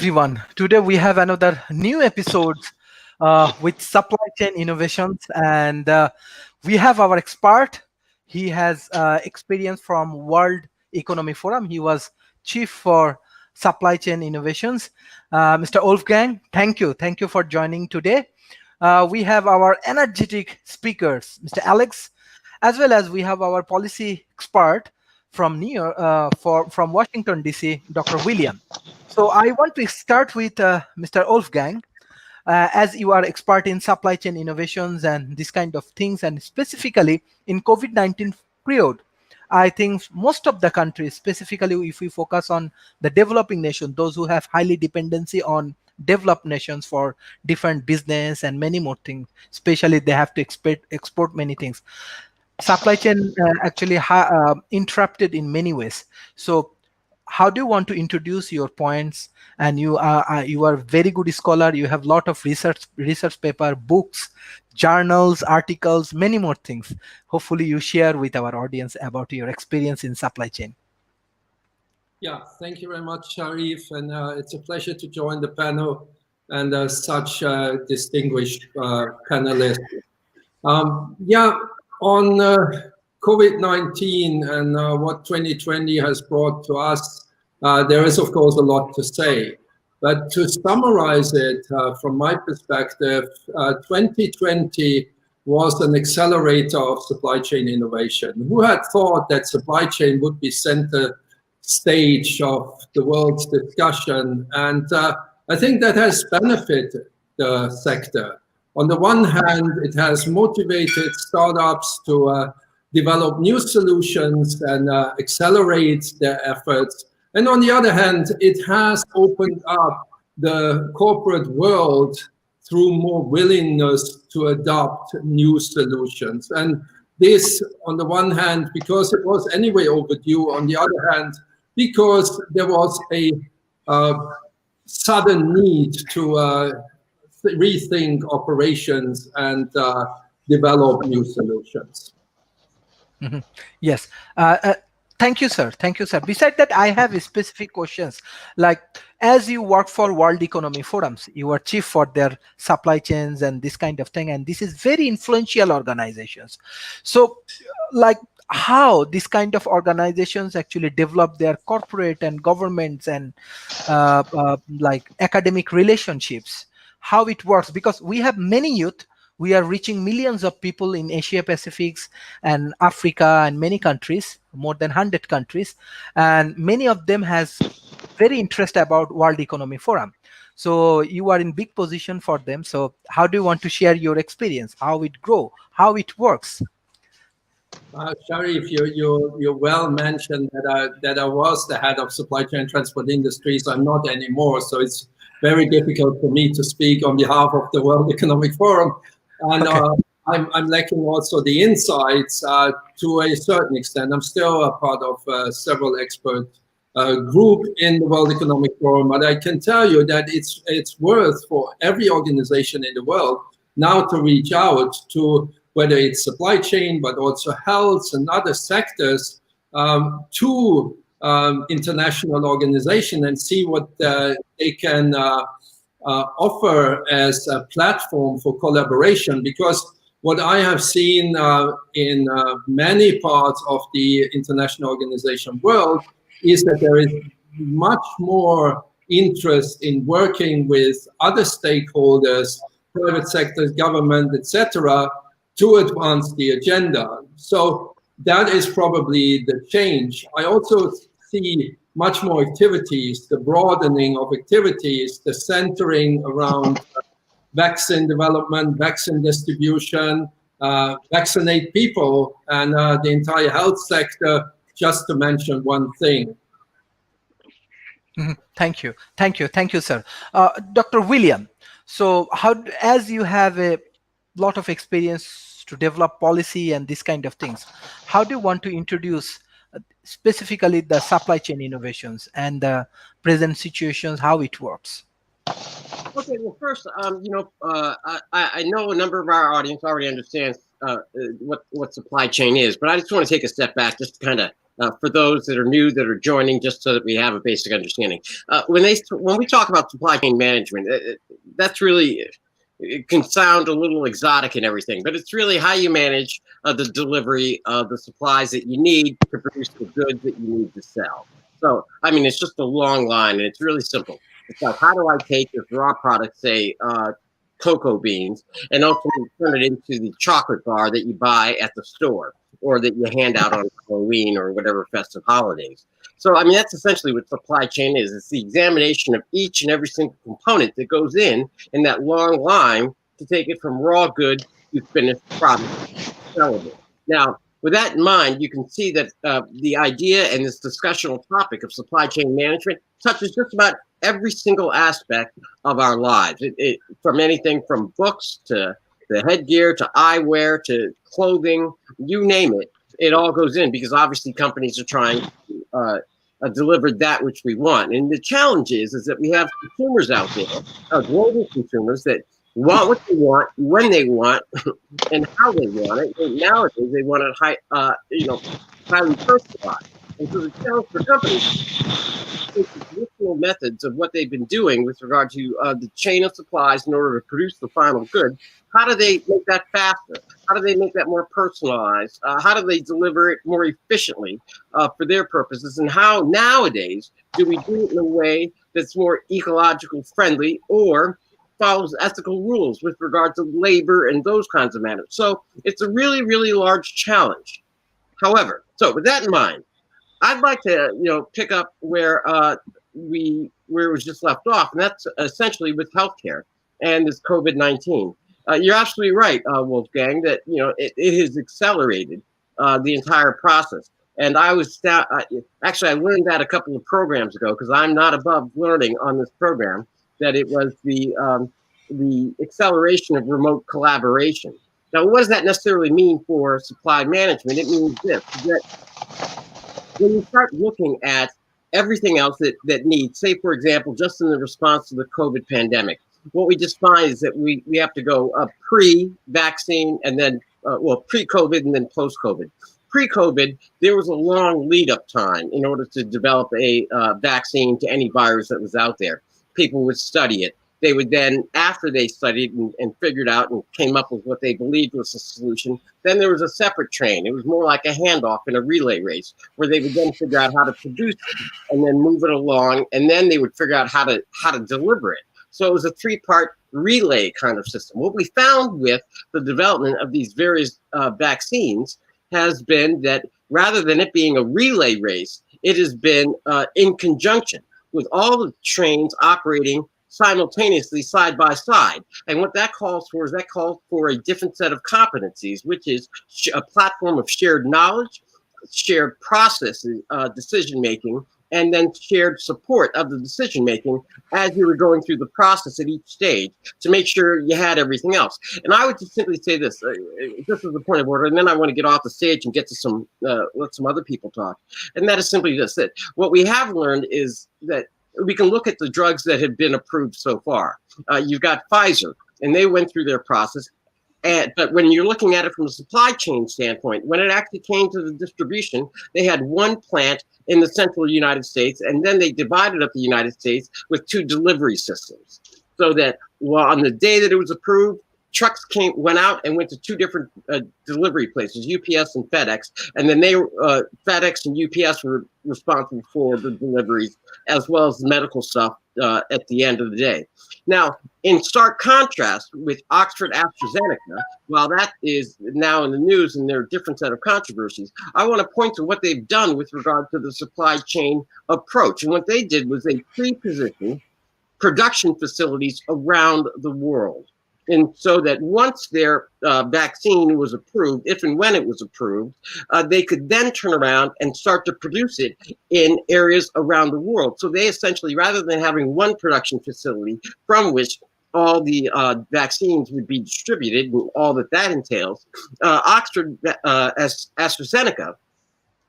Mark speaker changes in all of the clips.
Speaker 1: everyone. Today we have another new episode with supply chain innovations, and we have our expert. He has experience from World Economic Forum. He was chief for supply chain innovations. Mr. Wolfgang, thank you for joining today. We have our energetic speakers, Mr. Alex, as well as we have our policy expert from New York, from Washington D.C., Dr. William. So I want to start with Mr. Wolfgang, as you are expert in supply chain innovations and this kind of things, and specifically in COVID-19 period. I think most of the countries, specifically if we focus on the developing nation, those who have highly dependency on developed nations for different business and many more things, especially they have to export many things. Supply chain actually interrupted in many ways. So how do you want to introduce your points? And you are very good scholar. You have a lot of research paper, books, journals, articles, many more things. Hopefully you share with our audience about your experience in supply chain.
Speaker 2: Yeah, thank you very much, Sharif. And it's a pleasure to join the panel and such distinguished panelists. On COVID-19 and what 2020 has brought to us, there is, of course, a lot to say. But to summarize it, from my perspective, 2020 was an accelerator of supply chain innovation. Who had thought that supply chain would be center stage of the world's discussion? And I think that has benefited the sector. On the one hand, it has motivated startups to develop new solutions and accelerate their efforts. And on the other hand, it has opened up the corporate world through more willingness to adopt new solutions. And this, on the one hand, because it was anyway overdue, on the other hand, because there was a sudden need to rethink operations and develop new solutions.
Speaker 1: Mm-hmm. Yes. Thank you, sir. Thank you, sir. Besides that, I have specific questions. Like, as you work for World Economic Forums, you are chief for their supply chains and this kind of thing, and this is very influential organizations. So, like, how this kind of organizations actually develop their corporate and governments and like academic relationships, how it works, because we have many youth. We are reaching millions of people in Asia Pacifics and Africa and many countries, more than 100 countries, and many of them has very interest about World Economic Forum. So you are in big position for them. So how do you want to share your experience, how it grow, how it works?
Speaker 2: Sharif, you well mentioned that I was the head of supply chain transport industries. I'm not anymore, so it's very difficult for me to speak on behalf of the World Economic Forum. And okay. I'm lacking also the insights to a certain extent. I'm still a part of several expert group in the World Economic Forum, but I can tell you that it's worth for every organization in the world now to reach out to, whether it's supply chain, but also health and other sectors, to international organization and see what they can offer as a platform for collaboration. Because what I have seen in many parts of the international organization world is that there is much more interest in working with other stakeholders, private sectors, government, etc., to advance the agenda. So that is probably the change. I also see much more activities, the broadening of activities, the centering around vaccine development, vaccine distribution, vaccinate people, and the entire health sector, just to mention one thing.
Speaker 1: Mm-hmm. Thank you, sir. Dr. William, so as you have a lot of experience to develop policy and this kind of things, how do you want to introduce specifically the supply chain innovations and the present situations, how it works?
Speaker 3: Okay, well, first, I know a number of our audience already understands what supply chain is, but I just want to take a step back just to kind of for those that are new, that are joining, just so that we have a basic understanding. When we talk about supply chain management, that's really, it can sound a little exotic and everything, but it's really how you manage the delivery of the supplies that you need to produce the goods that you need to sell. So, I mean, it's just a long line, and it's really simple. It's like, how do I take this raw product, say, cocoa beans, and ultimately turn it into the chocolate bar that you buy at the store or that you hand out on Halloween or whatever festive holidays. So, I mean, that's essentially what supply chain is. It's the examination of each and every single component that goes in that long line to take it from raw good to finished product sellable. Now, with that in mind, you can see that the idea and this discussional topic of supply chain management touches just about every single aspect of our lives. From anything from books to the headgear to eyewear to clothing, you name it, it all goes in, because obviously companies are trying to deliver that which we want. And the challenge is that we have consumers out there, global consumers, that want what they want, when they want, and how they want it. And nowadays, they want it highly personalized. And so the challenge for companies is the traditional methods of what they've been doing with regard to the chain of supplies in order to produce the final good. How do they make that faster? How do they make that more personalized? How do they deliver it more efficiently for their purposes? And how nowadays do we do it in a way that's more ecological friendly or follows ethical rules with regard to labor and those kinds of matters? So it's a really, really large challenge. However, so with that in mind, I'd like to pick up where it was just left off, and that's essentially with healthcare and this COVID-19. You're absolutely right, Wolfgang, that it has accelerated the entire process. And I was actually I learned that a couple of programs ago, because I'm not above learning on this program, that it was the acceleration of remote collaboration. Now, what does that necessarily mean for supply management? It means this, that when you start looking at everything else that needs, say, for example, just in the response to the COVID pandemic, what we just find is that we have to go pre-vaccine and then, pre-COVID and then post-COVID. Pre-COVID, there was a long lead-up time in order to develop a vaccine to any virus that was out there. People would study it. They would then, after they studied and figured out and came up with what they believed was a solution, then there was a separate train. It was more like a handoff in a relay race, where they would then figure out how to produce it and then move it along, and then they would figure out how to deliver it. So it was a three-part relay kind of system. What we found with the development of these various vaccines has been that rather than it being a relay race, it has been in conjunction with all the trains operating simultaneously side by side. And what that calls for is a different set of competencies, which is a platform of shared knowledge, shared processes, decision-making, and then shared support of the decision-making as you were going through the process at each stage to make sure you had everything else. And I would just simply say this, this is the point of order, and then I want to get off the stage and get to let some other people talk. And that is simply this, that what we have learned is that we can look at the drugs that have been approved so far. You've got Pfizer, and they went through their process. But when you're looking at it from a supply chain standpoint, when it actually came to the distribution, they had one plant in the central United States, and then they divided up the United States with two delivery systems. So that on the day that it was approved, trucks went out and went to two different delivery places, UPS and FedEx, and then FedEx and UPS were responsible for the deliveries as well as the medical stuff at the end of the day. Now, in stark contrast with Oxford AstraZeneca, while that is now in the news and there are a different set of controversies, I want to point to what they've done with regard to the supply chain approach. And what they did was they pre-positioned production facilities around the world. And so that once their vaccine was approved, if and when it was approved, they could then turn around and start to produce it in areas around the world. So they essentially, rather than having one production facility from which all the vaccines would be distributed and all that entails, Oxford AstraZeneca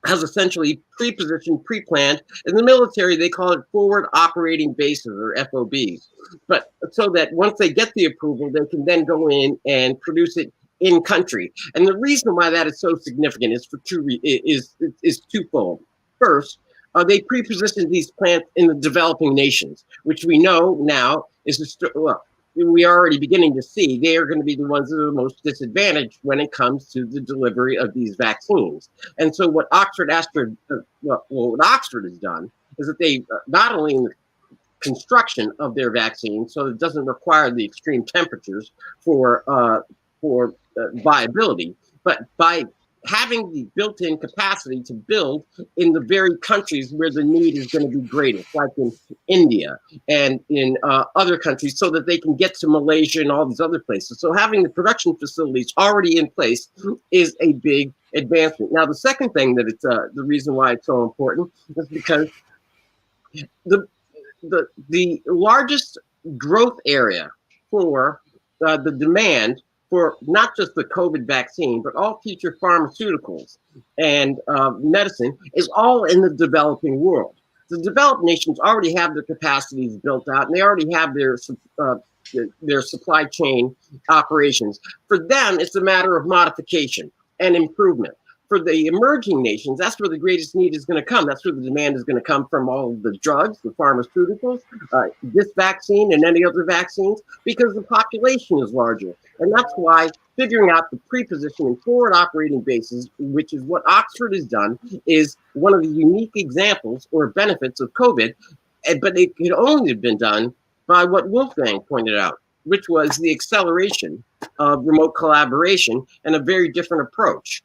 Speaker 3: has essentially pre-positioned, pre-planned. In the military, they call it forward operating bases, or FOBs. But so that once they get the approval, they can then go in and produce it in country. And the reason why that is so significant is is twofold. First, they pre-positioned these plants in the developing nations, which we know now well, we are already beginning to see they are going to be the ones that are the most disadvantaged when it comes to the delivery of these vaccines. And so what Oxford has done is that they not only in the construction of their vaccine, so it doesn't require the extreme temperatures for viability, but by having the built-in capacity to build in the very countries where the need is going to be greatest, like in India and in other countries, so that they can get to Malaysia and all these other places. So having the production facilities already in place is a big advancement. Now, the second thing that it's the reason why it's so important is because the largest growth area for the demand for not just the COVID vaccine, but all future pharmaceuticals and medicine is all in the developing world. The developed nations already have their capacities built out, and they already have their supply chain operations. For them, it's a matter of modification and improvement. For the emerging nations, that's where the greatest need is going to come. That's where the demand is going to come from all of the drugs, the pharmaceuticals, this vaccine and any other vaccines, because the population is larger. And that's why figuring out the pre-position and forward operating bases, which is what Oxford has done, is one of the unique examples or benefits of COVID. But it could only have been done by what Wolfgang pointed out, which was the acceleration of remote collaboration and a very different approach.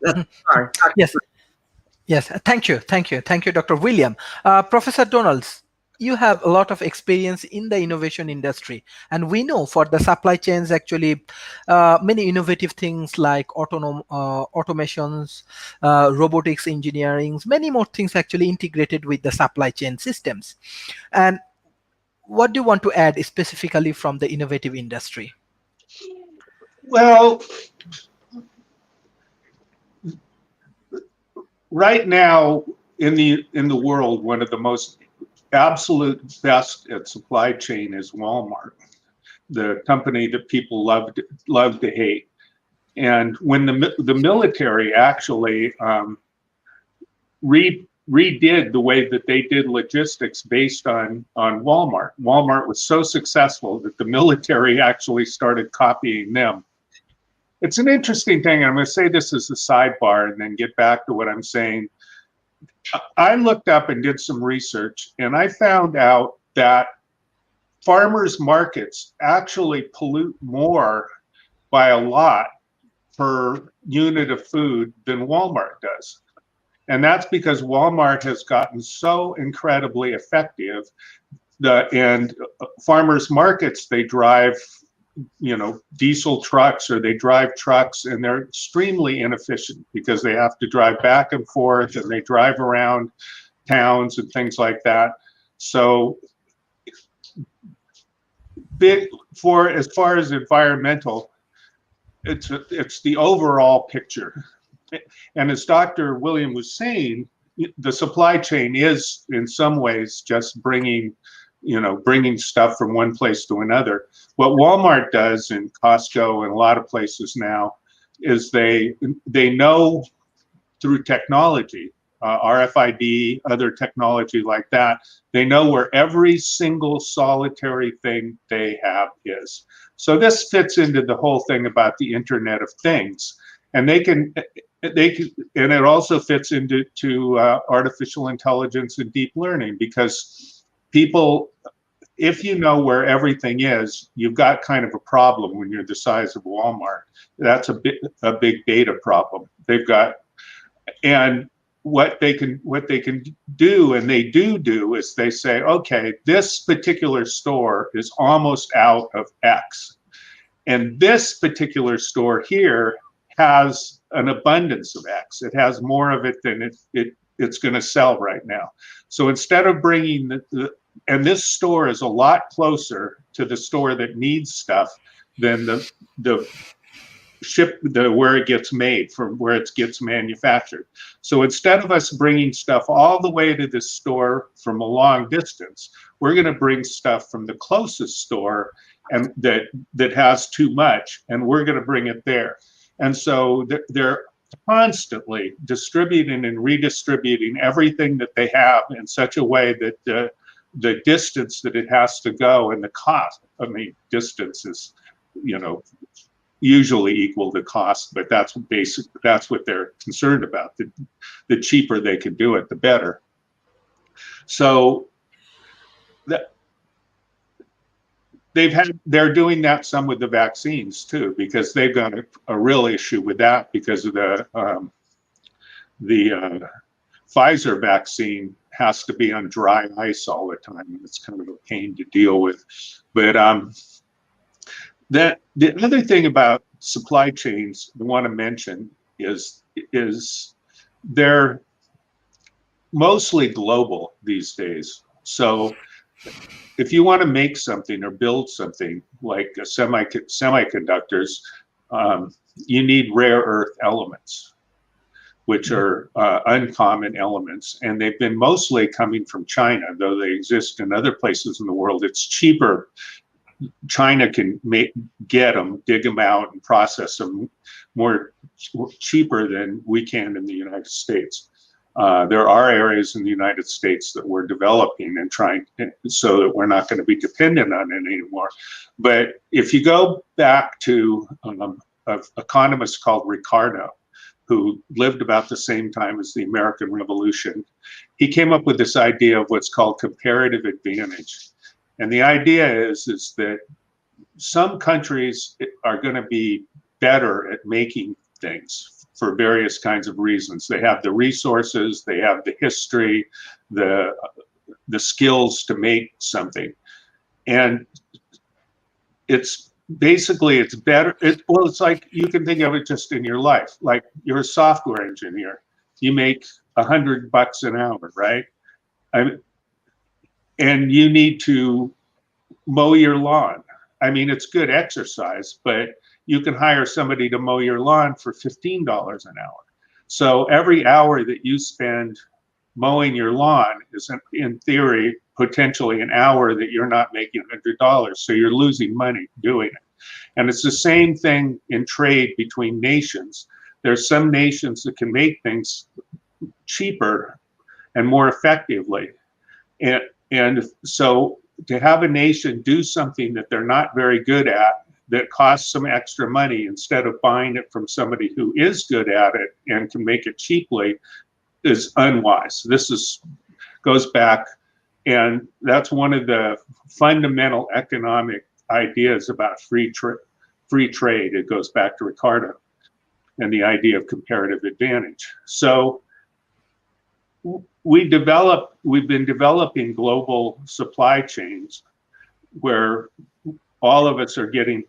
Speaker 3: Sorry.
Speaker 1: Yes. Thank you, Dr. William. Professor Donalds, you have a lot of experience in the innovation industry, and we know for the supply chains actually many innovative things like automations, robotics engineering, many more things actually integrated with the supply chain systems. And what do you want to add specifically from the innovative industry?
Speaker 4: Well, right now in the world, one of the most absolute best at supply chain is Walmart, the company that people love to hate. And when the military actually redid the way that they did logistics based on Walmart was so successful that the military actually started copying them. It's an interesting thing, and I'm going to say this as a sidebar and then get back to what I'm saying. I looked up and did some research, and I found out that farmers markets actually pollute more by a lot per unit of food than Walmart does. And that's because Walmart has gotten so incredibly effective. And farmers markets, they drive diesel trucks, or they drive trucks, and they're extremely inefficient because they have to drive back and forth, and they drive around towns and things like that. So big for as far as environmental, it's the overall picture. And as Dr. William was saying, the supply chain is in some ways just bringing stuff from one place to another. What Walmart does, and Costco and a lot of places now, is they know through technology, RFID, other technology like that, they know where every single solitary thing they have is. So this fits into the whole thing about the Internet of Things. And and it also fits into artificial intelligence and deep learning, because people, if you know where everything is, you've got kind of a problem when you're the size of Walmart. That's a big data problem. They've got, and what they can do, and they do, is they say, okay, this particular store is almost out of X, and this particular store here has an abundance of X. It has more of it than it's going to sell right now. So instead of bringing and this store is a lot closer to the store that needs stuff than the where it gets made, from where it gets manufactured. So instead of us bringing stuff all the way to this store from a long distance, we're going to bring stuff from the closest store and that has too much, and we're going to bring it there. And so they're constantly distributing and redistributing everything that they have in such a way that the distance that it has to go and the cost, I mean, distance is, usually equal to cost, but that's what they're concerned about. The cheaper they can do it, the better. So they're doing that some with the vaccines too, because they've got a real issue with that because of the Pfizer vaccine has to be on dry ice all the time, and it's kind of a pain to deal with. But the other thing about supply chains I want to mention is they're mostly global these days. So if you want to make something or build something like semiconductors, you need rare earth elements, which are uncommon elements. And they've been mostly coming from China, though they exist in other places in the world. It's cheaper. China can get them, dig them out, and process them more cheaper than we can in the United States. There are areas in the United States that we're developing and trying so that we're not going to be dependent on it anymore. But if you go back to an economist called Ricardo, who lived about the same time as the American Revolution, he came up with this idea of what's called comparative advantage. And the idea is that some countries are going to be better at making things for various kinds of reasons. They have the resources, they have the history, the skills to make something. And it's better. It's like, you can think of it just in your life. Like, you're a software engineer. You make $100 an hour, right? And you need to mow your lawn. I mean, it's good exercise, but you can hire somebody to mow your lawn for $15 an hour. So every hour that you spend mowing your lawn is, in theory, potentially an hour that you're not making $100. So you're losing money doing it. And it's the same thing in trade between nations. There's some nations that can make things cheaper and more effectively. And so to have a nation do something that they're not very good at, that costs some extra money, instead of buying it from somebody who is good at it and can make it cheaply, is unwise. This goes back, and that's one of the fundamental economic ideas about free trade. It goes back to Ricardo and the idea of comparative advantage. So we've been developing global supply chains where all of us are getting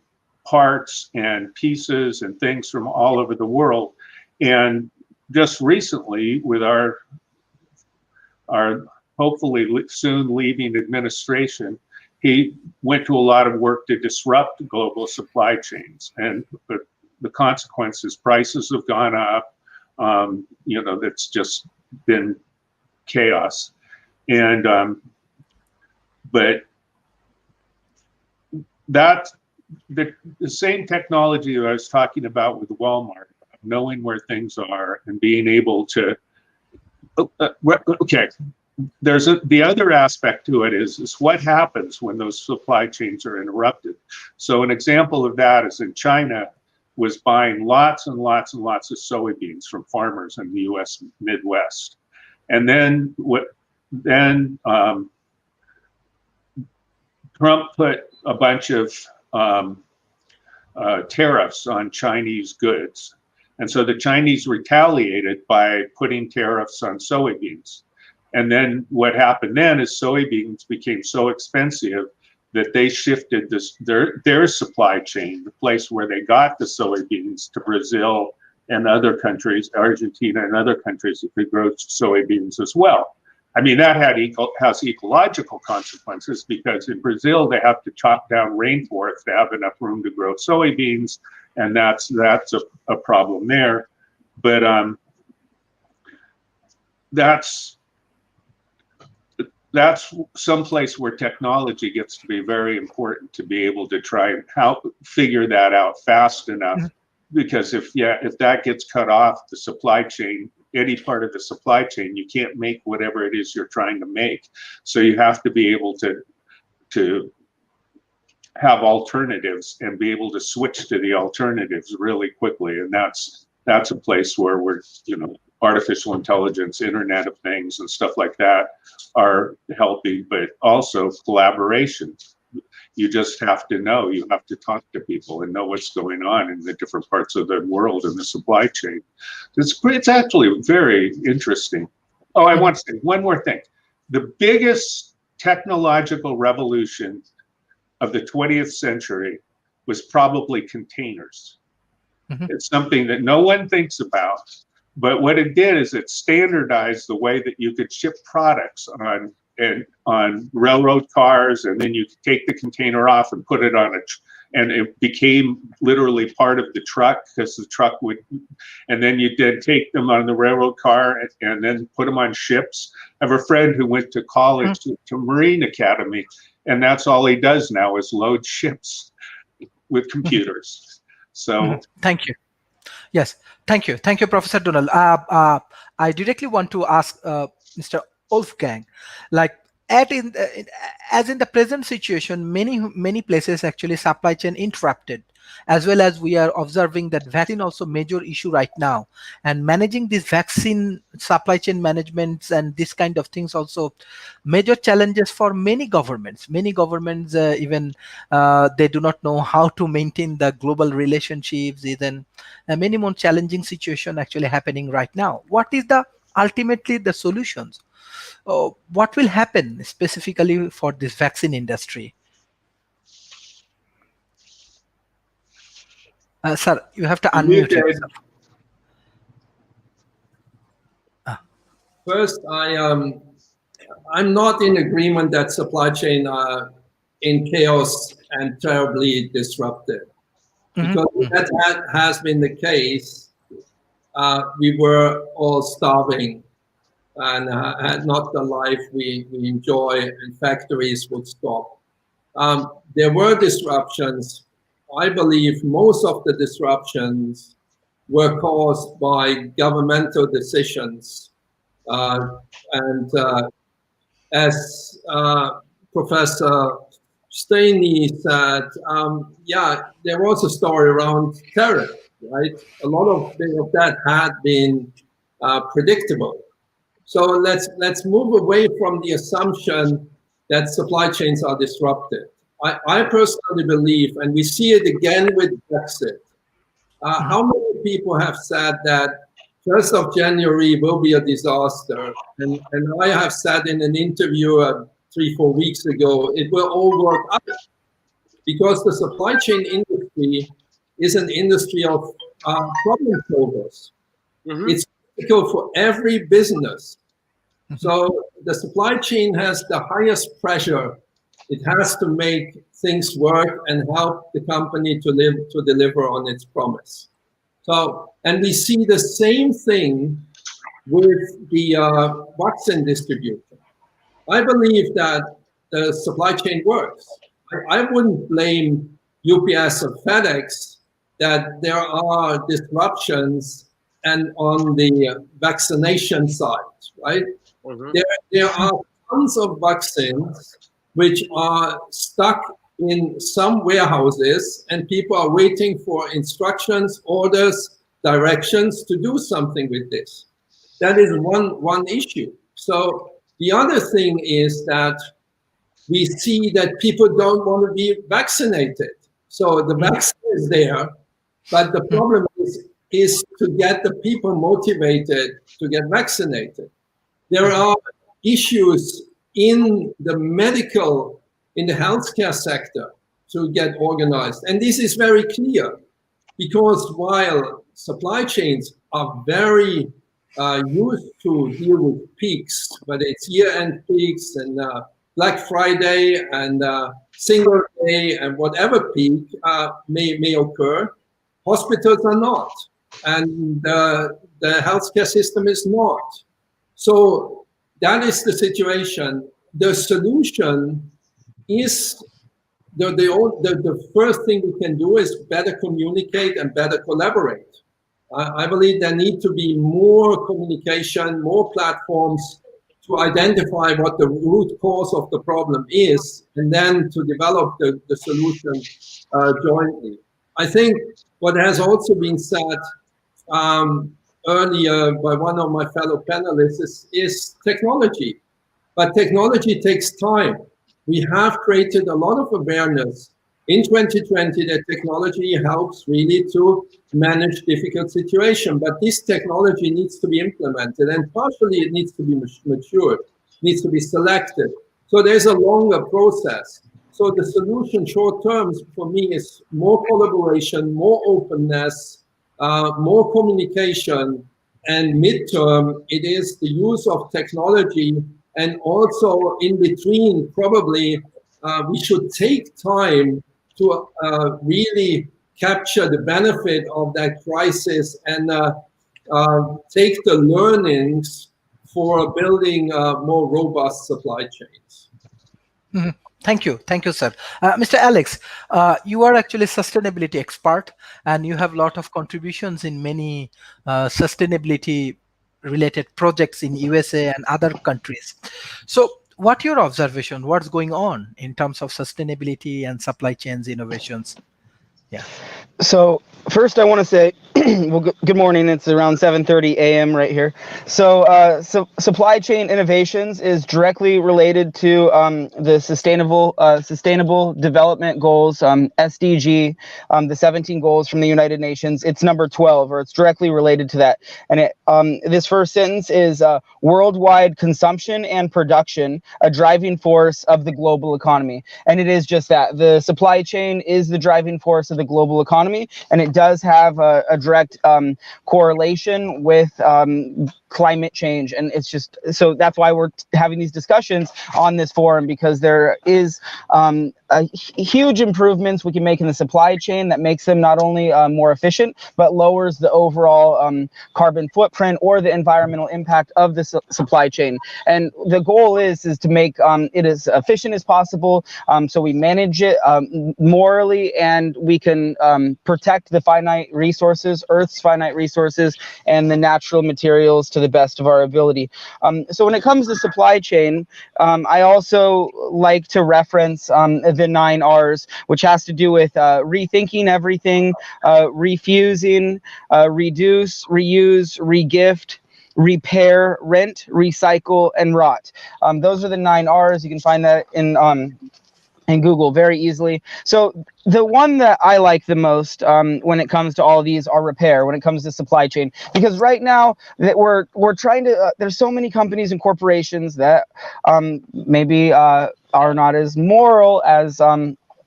Speaker 4: parts and pieces and things from all over the world. And just recently, with our hopefully soon leaving administration, he went to a lot of work to disrupt global supply chains. And the consequences, prices have gone up. That's just been chaos. And but that the same technology that I was talking about with Walmart, knowing where things are and being able to there's the other aspect to it is what happens when those supply chains are interrupted. So an example of that is in China was buying lots and lots and lots of soybeans from farmers in the US Midwest. And then Trump put a bunch of tariffs on Chinese goods. And so the Chinese retaliated by putting tariffs on soybeans. And then what happened then is soybeans became so expensive that they shifted their supply chain, the place where they got the soybeans, to Brazil and other countries, Argentina and other countries that could grow soybeans as well. I mean, that has ecological consequences, because in Brazil they have to chop down rainforests to have enough room to grow soybeans, and that's a problem there. But that's that's someplace where technology gets to be very important to be able to try and figure that out fast enough. Because if that gets cut off, the supply chain, any part of the supply chain, you can't make whatever it is you're trying to make. So you have to be able to have alternatives and be able to switch to the alternatives really quickly. And that's a place where we're, artificial intelligence, Internet of Things and stuff like that are helping, but also collaboration. You just have to know, you have to talk to people and know what's going on in the different parts of the world and the supply chain. It's actually very interesting. Oh, I want to say one more thing. The biggest technological revolution of the 20th century was probably containers. It's something that no one thinks about, but what it did is it standardized the way that you could ship products on railroad cars, and then you could take the container off and put it on and it became literally part of the truck, because the truck would, and then you did take them on the railroad car and then put them on ships. I have a friend who went to college to Marine Academy, and that's all he does now is load ships with computers. So
Speaker 1: thank you. Yes, thank you, Professor Donald. I directly want to ask Mr. Wolfgang, like as in the present situation, many places actually supply chain interrupted, as well as we are observing that vaccine also major issue right now, and managing this vaccine supply chain management and this kind of things also major challenges for many governments. Even they do not know how to maintain the global relationships. Even many more challenging situation actually happening right now. What is ultimately the solutions? What will happen specifically for this vaccine industry? Sir, you have to unmute yourself.
Speaker 2: First, I'm not in agreement that supply chain are in chaos and terribly disrupted. Because that has been the case. We were all starving and had not the life we enjoy, and factories would stop. There were disruptions. I believe most of the disruptions were caused by governmental decisions. As Professor Staney said, there was a story around tariff, right? A lot of that had been predictable. So let's move away from the assumption that supply chains are disrupted. I personally believe, and we see it again with Brexit, how many people have said that 1st of January will be a disaster? And I have said in an interview 3-4 weeks ago, it will all work out, because the supply chain industry is an industry of problem solvers. It's critical for every business. So the supply chain has the highest pressure. It has to make things work and help the company to deliver on its promise. So, and we see the same thing with the vaccine distribution. I believe that the supply chain works. I wouldn't blame UPS or FedEx that there are disruptions and on the vaccination side, right? There are tons of vaccines which are stuck in some warehouses, and people are waiting for instructions, orders, directions to do something with this. That is one issue. So the other thing is that we see that people don't want to be vaccinated. So the vaccine is there, but the problem is to get the people motivated to get vaccinated. There are issues in the healthcare sector to get organized. And this is very clear, because while supply chains are very used to deal with peaks, whether it's year-end peaks and Black Friday and single day and whatever peak may occur, hospitals are not, and the healthcare system is not. So that is the situation. the solution is the first thing we can do is better communicate and better collaborate. I believe there need to be more communication, more platforms to identify what the root cause of the problem is, and then to develop the solution jointly. I think what has also been said earlier by one of my fellow panelists is technology. But technology takes time. We have created a lot of awareness in 2020 that technology helps really to manage difficult situations. But this technology needs to be implemented, and partially it needs to be matured, needs to be selected. So there's a longer process. So the solution short term for me is more collaboration, more openness, more communication, and midterm it is the use of technology. And also in between, probably we should take time to really capture the benefit of that crisis and take the learnings for building more robust supply chains.
Speaker 1: Mm-hmm. Thank you, sir. Mr. Alex, you are actually a sustainability expert, and you have a lot of contributions in many sustainability related projects in USA and other countries. So what your observation, what's going on in terms of sustainability and supply chains innovations? Yeah.
Speaker 5: So first I want to say, well, good morning. It's around 7:30 a.m. right here. So supply chain innovations is directly related to the sustainable development goals, SDG, the 17 goals from the United Nations. It's number 12, or it's directly related to that. And this first sentence is worldwide consumption and production, a driving force of the global economy. And it is just that. The supply chain is the driving force of the global economy, and it does have a direct correlation with climate change. And it's just, so that's why we're having these discussions on this forum, because there is huge improvements we can make in the supply chain that makes them not only more efficient, but lowers the overall carbon footprint or the environmental impact of the supply chain. And the goal is to make it as efficient as possible, so we manage it morally, and we can protect the finite resources, Earth's finite resources, and the natural materials to the best of our ability. So when it comes to supply chain, I also like to reference the 9 R's, which has to do with rethinking everything, refusing, reduce, reuse, regift, repair, rent, recycle, and rot. Those are the 9 R's. You can find that in Google very easily. So the one that I like the most when it comes to all of these are repair, when it comes to supply chain, because right now that we're trying to, there's so many companies and corporations that maybe are not as moral as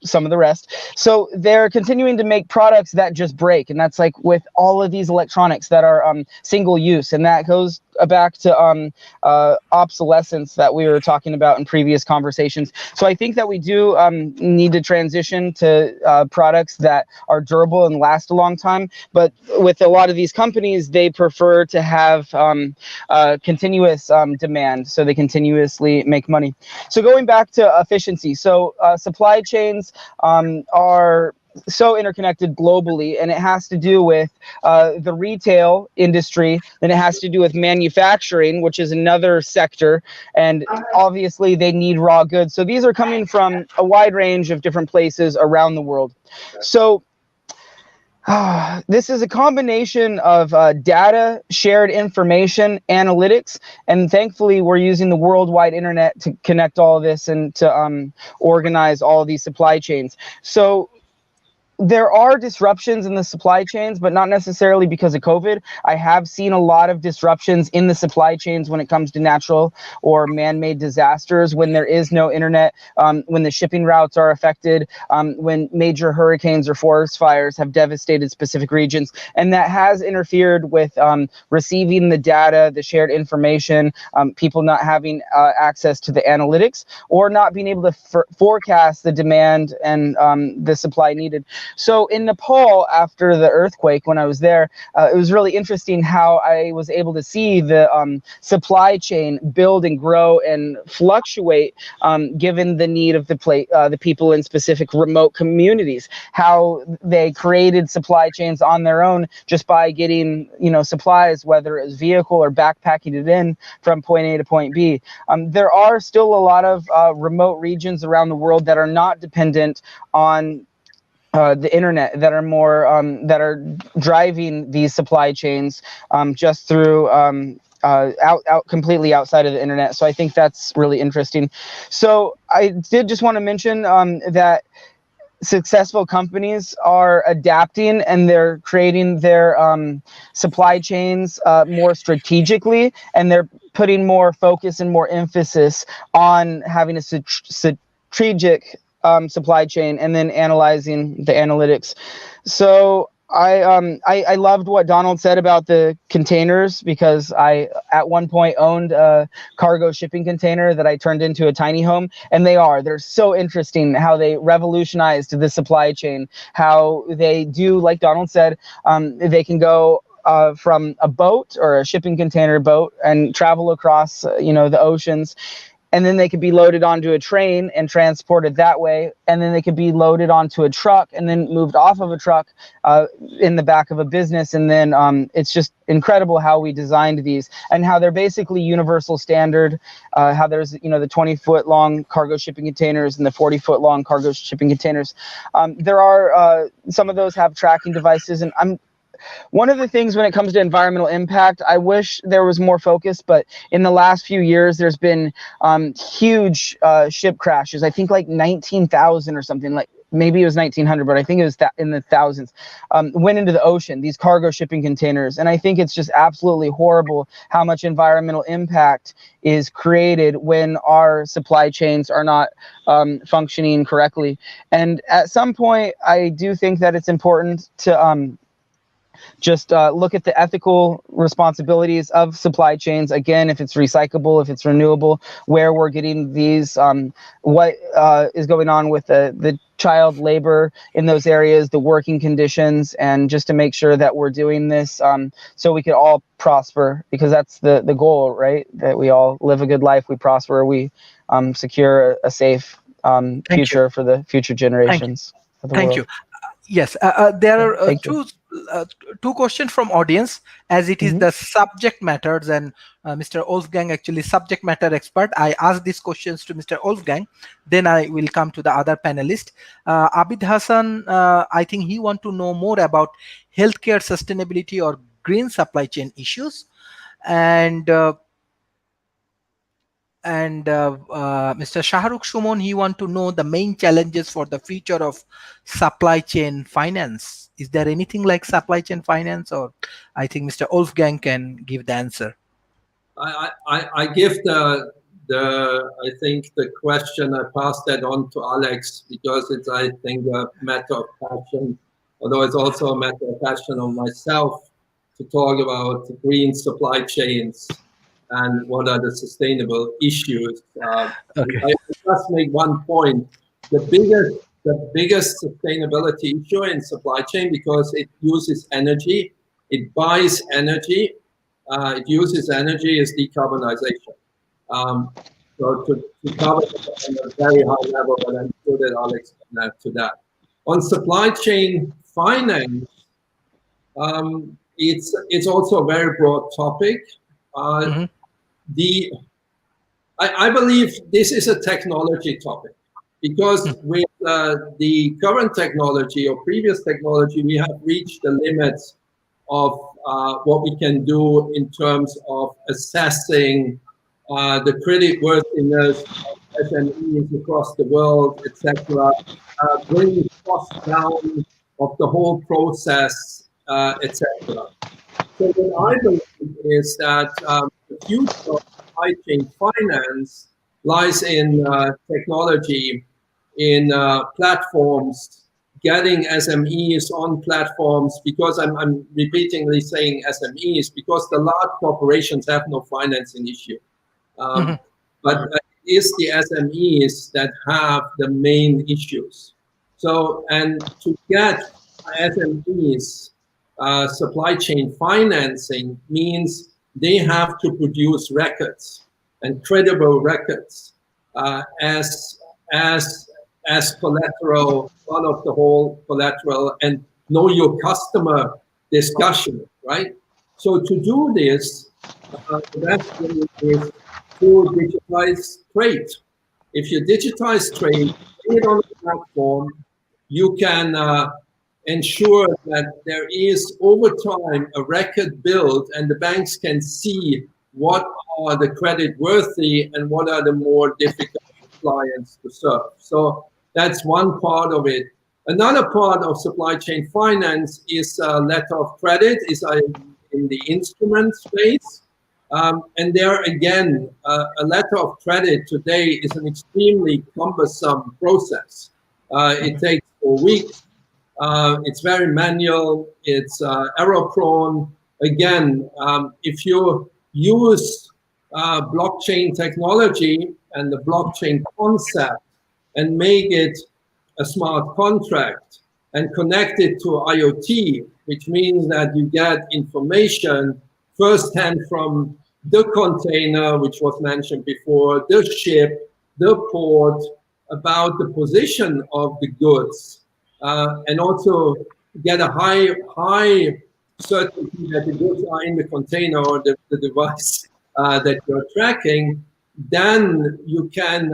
Speaker 5: some of the rest. So they're continuing to make products that just break. And that's like with all of these electronics that are single use. And that goes back to obsolescence that we were talking about in previous conversations. So I think that we do need to transition to products that are durable and last a long time. But with a lot of these companies, they prefer to have continuous demand, so they continuously make money. So going back to efficiency, so supply chains are so interconnected globally, and it has to do with the retail industry, then it has to do with manufacturing, which is another sector, and obviously they need raw goods. So these are coming from a wide range of different places around the world. So this is a combination of data, shared information, analytics, and thankfully we're using the worldwide internet to connect all of this and to organize all of these supply chains. So there are disruptions in the supply chains, but not necessarily because of COVID. I have seen a lot of disruptions in the supply chains when it comes to natural or man-made disasters, when there is no internet, when the shipping routes are affected, when major hurricanes or forest fires have devastated specific regions. And that has interfered with receiving the data, the shared information, people not having access to the analytics, or not being able to forecast the demand and the supply needed. So in Nepal, after the earthquake, when I was there, it was really interesting how I was able to see the supply chain build and grow and fluctuate, given the need of the people in specific remote communities. How they created supply chains on their own just by getting, supplies, whether it was vehicle or backpacking it in from point A to point B. There are still a lot of remote regions around the world that are not dependent on the internet, that are more that are driving these supply chains just through out completely outside of the internet. So I think that's really interesting. So I did just want to mention that successful companies are adapting and they're creating their supply chains more strategically, and they're putting more focus and more emphasis on having a strategic supply chain and then analyzing the analytics. So I loved what Donald said about the containers, because I at one point owned a cargo shipping container that I turned into a tiny home, and they're so interesting how they revolutionized the supply chain, how they do, like Donald said, they can go from a boat or a shipping container boat and travel across the oceans, and then they could be loaded onto a train and transported that way, and then they could be loaded onto a truck and then moved off of a truck in the back of a business. And then it's just incredible how we designed these and how they're basically universal standard, how there's the 20-foot long cargo shipping containers and the 40-foot long cargo shipping containers. There are some of those have tracking devices, and one of the things when it comes to environmental impact, I wish there was more focus, but in the last few years, there's been huge ship crashes. I think like 19,000 or something, like maybe it was 1,900, but I think it was in the thousands, went into the ocean, these cargo shipping containers. And I think it's just absolutely horrible how much environmental impact is created when our supply chains are not functioning correctly. And at some point, I do think that it's important to just look at the ethical responsibilities of supply chains. Again, if it's recyclable, if it's renewable, where we're getting these, what is going on with the child labor in those areas, the working conditions, and just to make sure that we're doing this so we could all prosper, because that's the goal, right? That we all live a good life, we prosper, we secure a safe future for the future generations of the world.
Speaker 1: Thank you. Yes, there are two questions from audience, as it is the subject matters, and Mr. Wolfgang actually subject matter expert. I asked these questions to Mr. Wolfgang, then I will come to the other panelist. Abid Hassan, I think he want to know more about healthcare sustainability or green supply chain issues, and Mr. Shahrukh Shumon, he want to know the main challenges for the future of supply chain finance. Is there anything like supply chain finance? Or I think Mr. Wolfgang can give the answer.
Speaker 2: I give I think the question, I pass that on to Alex, because it's, I think, a matter of passion, although it's also a matter of passion on myself to talk about the green supply chains and what are the sustainable issues.
Speaker 1: Okay.
Speaker 2: I just make one point. The biggest sustainability issue in supply chain, because it uses energy, it buys energy, it uses energy, is decarbonization. So to cover it on a very high level, but I'm sure that Alex can add to that. On supply chain finance, it's also a very broad topic. I believe this is a technology topic, because with the current technology or previous technology, we have reached the limits of what we can do in terms of assessing the credit worthiness of SMEs across the world, etc., bringing costs down of the whole process, etc. So what I believe is that the future of supply chain finance lies in technology, in platforms, getting SMEs on platforms, because I'm repeatedly saying SMEs, because the large corporations have no financing issue. But it is the SMEs that have the main issues. So, and to get SMEs supply chain financing means they have to produce records and credible records as collateral, part of the whole collateral and know your customer discussion, right? So to do this, the best way is to digitize trade. If you digitize trade, bring it on the platform, you can ensure that there is over time a record built and the banks can see what are the credit worthy and what are the more difficult clients to serve. So that's one part of it. Another part of supply chain finance is letter of credit, is in the instrument space. And there again, a letter of credit today is an extremely cumbersome process. It takes 4 weeks. It's very manual. It's error prone. Again, if you use blockchain technology and the blockchain concept and make it a smart contract and connect it to IoT, which means that you get information firsthand from the container, which was mentioned before, the ship, the port, about the position of the goods, and also get a high certainty that the goods are in the container or the device that you're tracking, then you can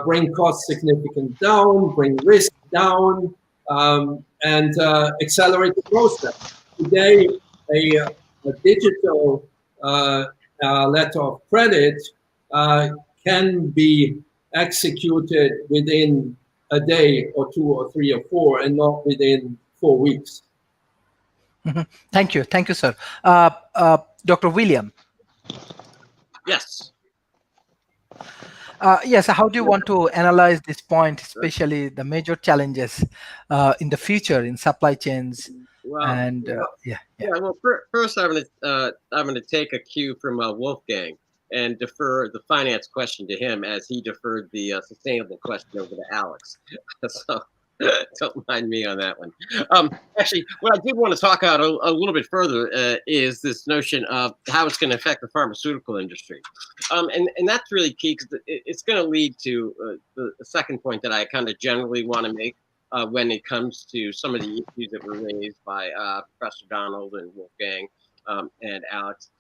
Speaker 2: bring costs significantly down, bring risk down, and accelerate the process. Today, a digital letter of credit can be executed within a day or 2 or 3 or 4 and not within 4 weeks.
Speaker 1: Thank you, sir. Dr. William.
Speaker 3: Yes.
Speaker 1: Yes, how do you want to analyze this point, especially the major challenges in the future in supply chains?
Speaker 3: Well,
Speaker 1: and
Speaker 3: well, first I'm gonna take a cue from Wolfgang and defer the finance question to him as he deferred the sustainable question over to Alex. So don't mind me on that one. Actually, what I did want to talk about a little bit further is this notion of how it's going to affect the pharmaceutical industry. And that's really key because it's going to lead to the second point that I kind of generally want to make when it comes to some of the issues that were raised by Professor Donald and Wolfgang and Alex.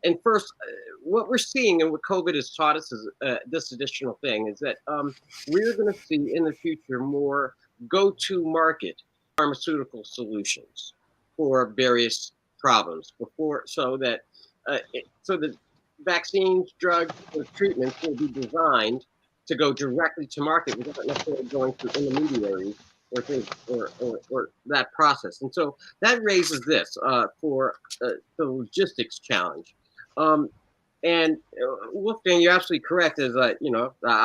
Speaker 3: And first, what we're seeing and what COVID has taught us is this additional thing is that we're going to see in the future more go-to-market pharmaceutical solutions for various problems so that vaccines, drugs, or treatments will be designed to go directly to market without necessarily going through intermediaries or that process. And so that raises this for the logistics challenge. And Wolfgang, you're absolutely correct. As I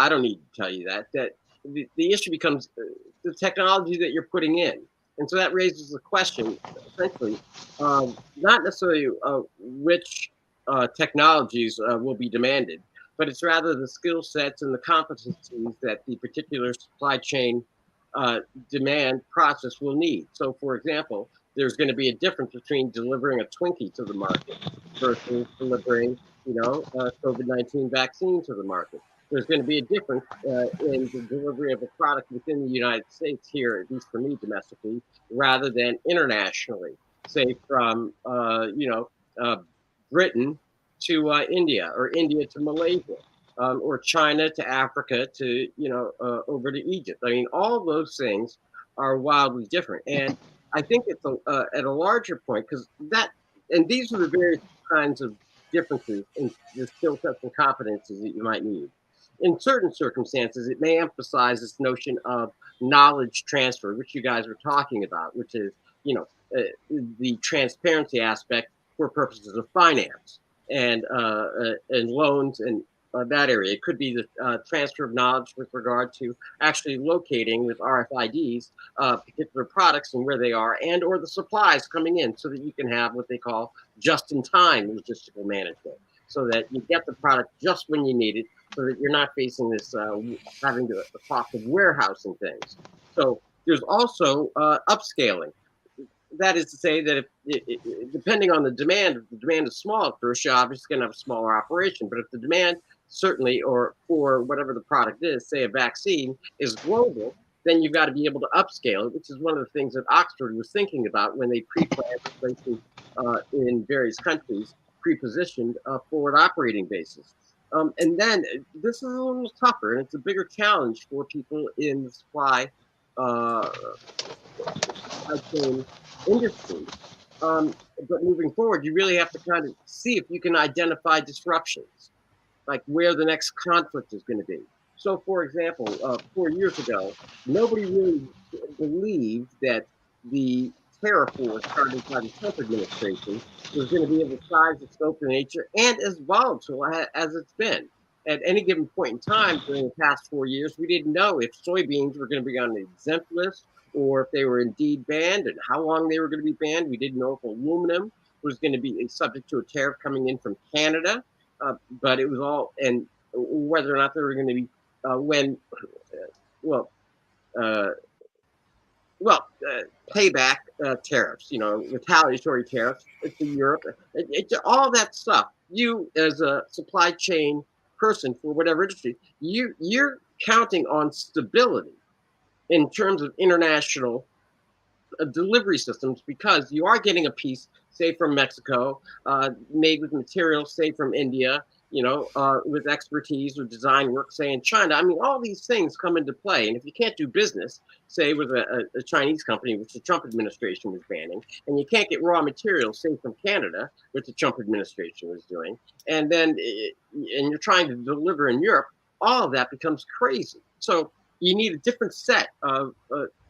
Speaker 3: don't need to tell you that the issue becomes the technology that you're putting in, and so that raises the question, essentially, not necessarily which technologies will be demanded, but it's rather the skill sets and the competencies that the particular supply chain demand process will need. So, for example, there's going to be a difference between delivering a Twinkie to the market versus delivering, a COVID-19 vaccine to the market. There's going to be a difference in the delivery of a product within the United States here, at least for me domestically, rather than internationally, say from, Britain to India, or India to Malaysia, or China to Africa to, over to Egypt. I mean, all those things are wildly different. And I think it's at a larger point, and these are the various kinds of differences in the skill sets and competencies that you might need. In certain circumstances, it may emphasize this notion of knowledge transfer, which you guys were talking about, which is, the transparency aspect for purposes of finance and loans and that area. It could be the transfer of knowledge with regard to actually locating with RFIDs particular products and where they are, and or the supplies coming in, so that you can have what they call just-in-time logistical management. so that you get the product just when you need it, so that you're not facing this having the cost of warehousing things. So there's also upscaling. That is to say that if depending on the demand, if the demand is small at first, you're obviously going to have a smaller operation. But if the demand certainly, or for whatever the product is, say a vaccine, is global, then you've got to be able to upscale it, which is one of the things that Oxford was thinking about when they pre-planned places in various countries, pre-positioned forward operating bases. And then this is a little tougher, and it's a bigger challenge for people in the supply chain industry. But moving forward, you really have to kind of see if you can identify disruptions, like where the next conflict is going to be. So, for example, 4 years ago, nobody really believed that the tariff war started by the Trump administration was going to be of the size, the scope, and nature, and as volatile as it's been. At any given point in time during the past 4 years, we didn't know if soybeans were going to be on the exempt list or if they were indeed banned and how long they were going to be banned. We didn't know if aluminum was going to be subject to a tariff coming in from Canada, but it was all, and whether or not they were going to be payback tariffs, retaliatory tariffs to Europe, all that stuff. You, as a supply chain person for whatever industry, you're counting on stability in terms of international delivery systems, because you are getting a piece, say from Mexico, made with materials, say from India, with expertise or design work, say in China. I mean, all these things come into play. And if you can't do business, say with a Chinese company, which the Trump administration was banning, and you can't get raw materials, say from Canada, which the Trump administration was doing, and then and you're trying to deliver in Europe, all of that becomes crazy. So you need a different set of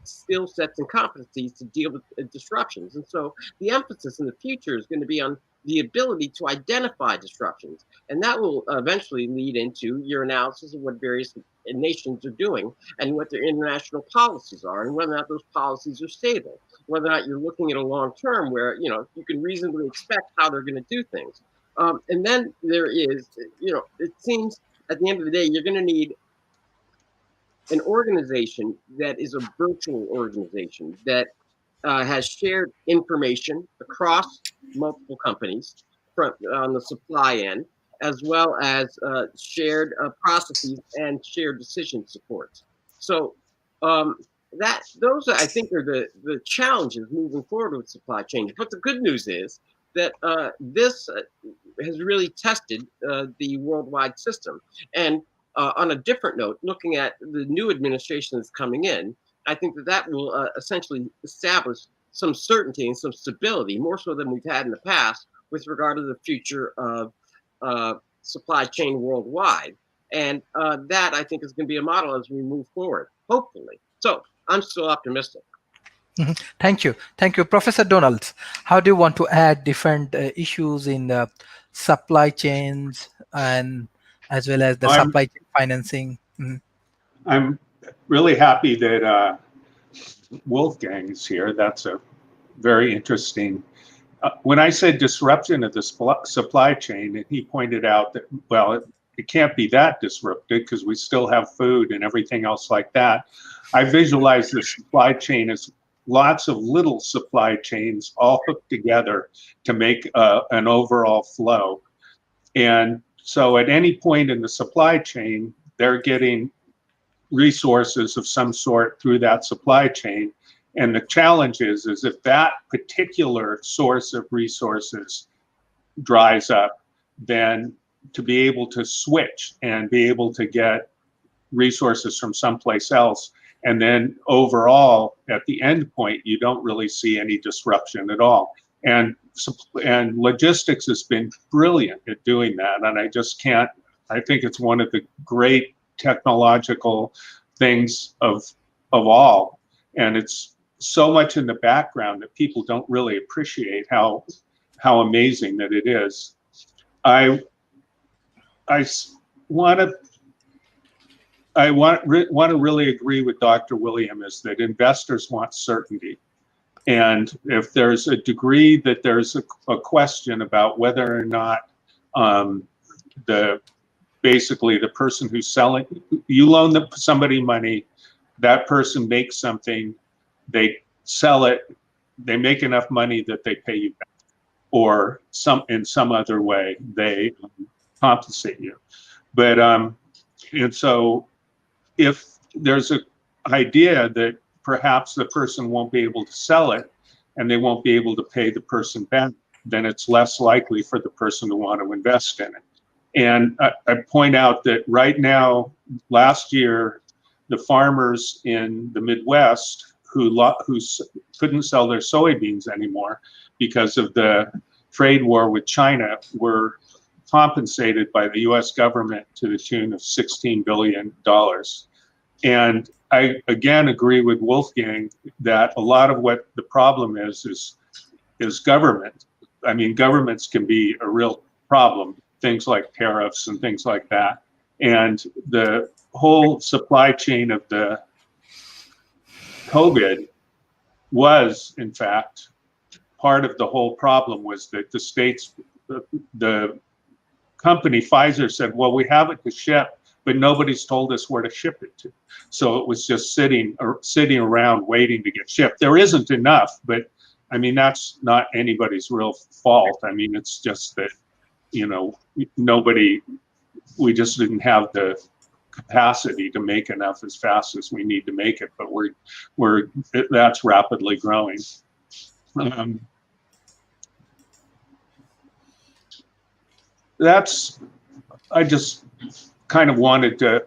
Speaker 3: skill sets and competencies to deal with disruptions. And so the emphasis in the future is going to be on the ability to identify disruptions. And that will eventually lead into your analysis of what various nations are doing and what their international policies are, and whether or not those policies are stable, whether or not you're looking at a long term where, you can reasonably expect how they're going to do things. And then there is, it seems at the end of the day, you're going to need an organization that is a virtual organization that has shared information across multiple companies on the supply end, as well as shared processes and shared decision supports. So those I think are the challenges moving forward with supply chain. But the good news is that this has really tested the worldwide system. And on a different note, looking at the new administration that's coming in, I think that will essentially establish some certainty and some stability, more so than we've had in the past, with regard to the future of supply chain worldwide. And that, I think, is going to be a model as we move forward, hopefully. So I'm still optimistic.
Speaker 1: Thank you. Thank you. Professor Donalds, how do you want to add different issues in the supply chains and as well as the supply chain financing?
Speaker 4: I'm really happy that Wolfgang is here. That's a very interesting. When I said disruption of the supply chain, and he pointed out that, well, it can't be that disrupted because we still have food and everything else like that. I visualize the supply chain as lots of little supply chains all hooked together to make an overall flow. And so at any point in the supply chain, they're getting resources of some sort through that supply chain. And the challenge is if that particular source of resources dries up, then to be able to switch and be able to get resources from someplace else. And then overall, at the end point, you don't really see any disruption at all. And logistics has been brilliant at doing that. And I think it's one of the great technological things of all. And it's so much in the background that people don't really appreciate how amazing that it is. I want to really agree with Dr. William is that investors want certainty. And if there's a degree that there's a question about whether or not basically the person who's selling, you loan somebody money, that person makes something, they sell it, they make enough money that they pay you back, or in some other way they compensate you. But and so if there's an idea that perhaps the person won't be able to sell it and they won't be able to pay the person back, then it's less likely for the person to want to invest in it. And I point out that right now, last year, the farmers in the Midwest who couldn't sell their soybeans anymore because of the trade war with China were compensated by the US government to the tune of $16 billion. And I, again, agree with Wolfgang that a lot of what the problem is government. I mean, governments can be a real problem, things like tariffs and things like that. And the whole supply chain of the COVID was, in fact, part of the whole problem was that the states, the company Pfizer said, well, we have it to ship, but nobody's told us where to ship it to. So it was just sitting around waiting to get shipped. There isn't enough, but I mean, that's not anybody's real fault. I mean, it's just that, you know, we just didn't have the capacity to make enough as fast as we need to make it, but that's rapidly growing. I just kind of wanted to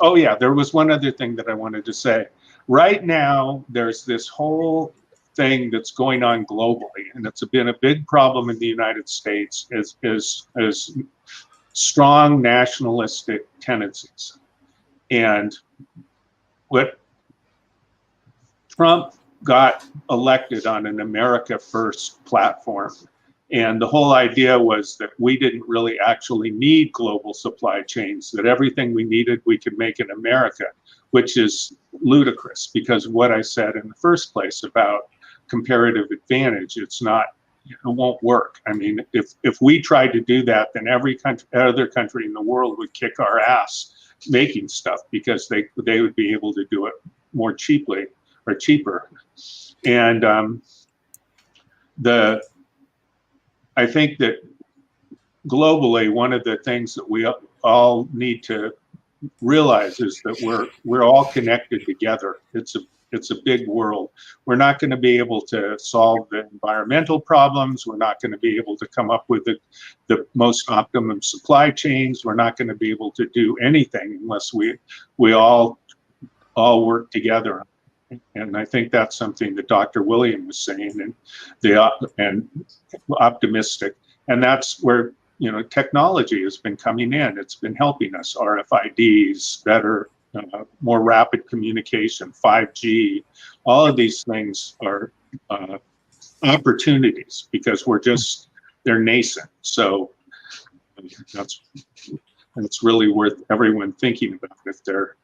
Speaker 4: oh yeah, there was one other thing that I wanted to say. Right now, there's this whole thing that's going on globally, and it's been a big problem in the United States, is strong nationalistic tendencies. And what Trump got elected on an America First platform. And the whole idea was that we didn't really actually need global supply chains, that everything we needed, we could make in America, which is ludicrous because of what I said in the first place about comparative advantage. It won't work. I mean, if we tried to do that, then every other country in the world would kick our ass making stuff because they would be able to do it more cheaply or cheaper. And I think that globally, one of the things that we all need to realize is that we're all connected together. It's a big world. We're not going to be able to solve the environmental problems. We're not going to be able to come up with the most optimum supply chains. We're not going to be able to do anything unless we all work together. And I think that's something that Dr. William was saying, and optimistic. And that's where, you know, technology has been coming in. It's been helping us. RFIDs, better, more rapid communication, 5G. All of these things are opportunities because they're nascent. So that's really worth everyone thinking about if they're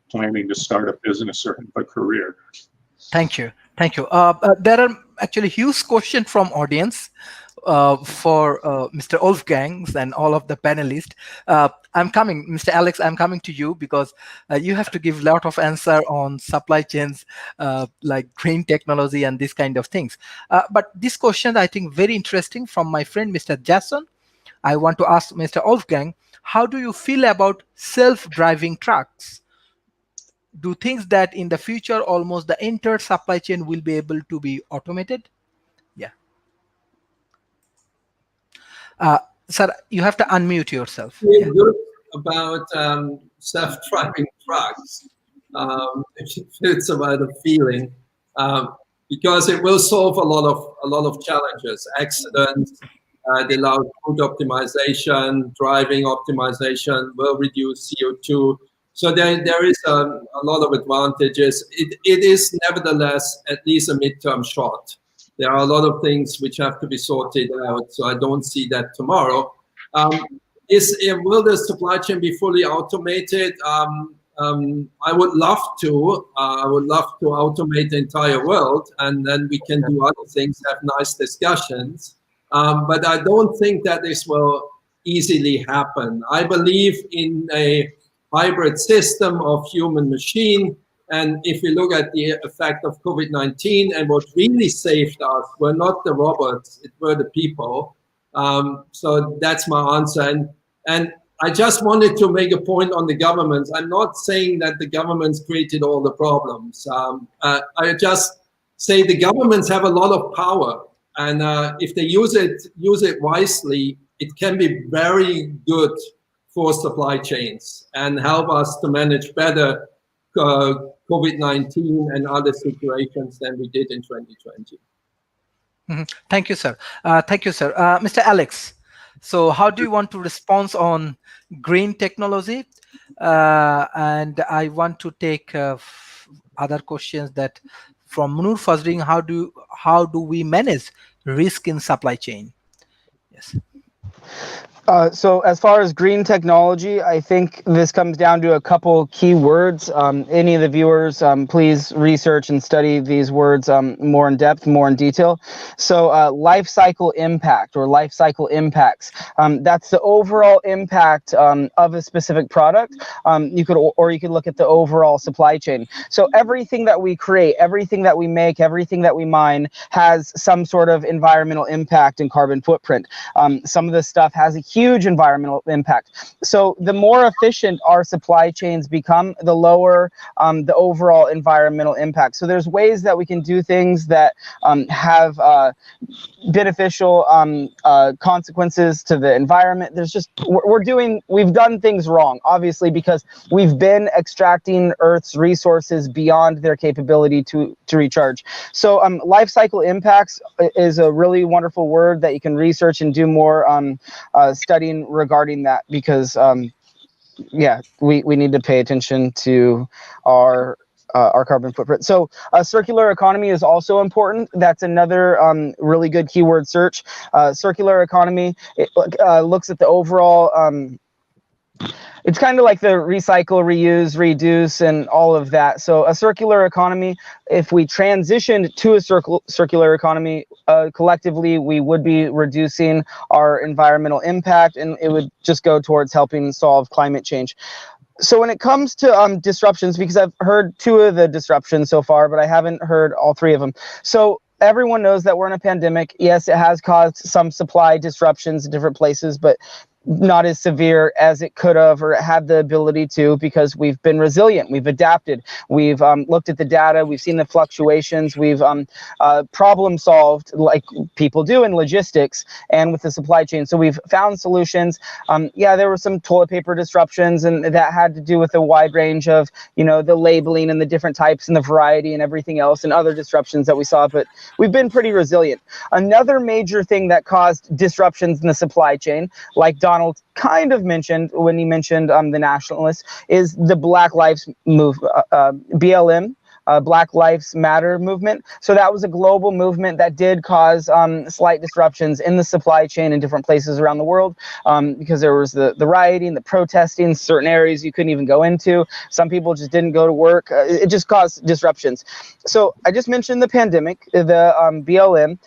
Speaker 4: planning to start a business or have a career.
Speaker 1: Thank you. There are actually huge questions from audience for Mr. Wolfgang and all of the panelists. Mr. Alex, I'm coming to you because you have to give a lot of answer on supply chains, like green technology and this kind of things. But this question, I think, very interesting from my friend, Mr. Jason. I want to ask Mr. Wolfgang, how do you feel about self-driving trucks? Do things that in the future almost the entire supply chain will be able to be automated? Yeah. Sir, you have to unmute yourself.
Speaker 2: Yeah. Good about self-driving trucks. It's about a feeling because it will solve a lot of challenges, accidents. They allow route optimization, driving optimization, will reduce CO2. So there is a lot of advantages. It is nevertheless at least a midterm shot. There are a lot of things which have to be sorted out. So I don't see that tomorrow. Will the supply chain be fully automated? I would love to. I would love to automate the entire world, and then we can do other things, have nice discussions. But I don't think that this will easily happen. I believe in a hybrid system of human machine. And if we look at the effect of COVID-19, and what really saved us were not the robots, it were the people. So that's my answer. And I just wanted to make a point on the governments. I'm not saying that the governments created all the problems. I just say the governments have a lot of power, and if they use it wisely, it can be very good for supply chains and help us to manage better COVID-19 and other situations than we did in 2020.
Speaker 1: Thank you, sir. Thank you, sir. Mr. Alex, so how do you want to respond on green technology? And I want to take other questions that from Munur Fazling, how do we manage risk in supply chain? Yes.
Speaker 5: So as far as green technology, I think this comes down to a couple key words. Any of the viewers, please research and study these words more in depth, more in detail. So life cycle impact or life cycle impacts. That's the overall impact of a specific product. You could look at the overall supply chain. So everything that we create, everything that we make, everything that we mine has some sort of environmental impact and carbon footprint. Some of this stuff has a huge environmental impact. So the more efficient our supply chains become, the lower the overall environmental impact. So there's ways that we can do things that have beneficial consequences to the environment. There's just we've done things wrong, obviously, because we've been extracting Earth's resources beyond their capability to recharge. So life cycle impacts is a really wonderful word that you can research and do more studying regarding that, because we need to pay attention to our carbon footprint. So circular economy is also important. That's another really good keyword search. Circular economy, it looks at the overall it's kind of like the recycle, reuse, reduce, and all of that. So a circular economy, if we transitioned to a circular economy, collectively, we would be reducing our environmental impact, and it would just go towards helping solve climate change. So when it comes to disruptions, because I've heard 2 of the disruptions so far, but I haven't heard all 3 of them. So everyone knows that we're in a pandemic. Yes, it has caused some supply disruptions in different places, but not as severe as it could have or had the ability to, because we've been resilient, we've adapted, we've looked at the data, we've seen the fluctuations, we've problem solved like people do in logistics and with the supply chain. So we've found solutions. There were some toilet paper disruptions, and that had to do with a wide range of, the labeling and the different types and the variety and everything else, and other disruptions that we saw, but we've been pretty resilient. Another major thing that caused disruptions in the supply chain, like Donald kind of mentioned when he mentioned the nationalists, is the Black Lives BLM, Black Lives Matter movement. So that was a global movement that did cause slight disruptions in the supply chain in different places around the world, because there was the rioting, the protesting, certain areas you couldn't even go into. Some people just didn't go to work. It just caused disruptions. So I just mentioned the pandemic, the BLM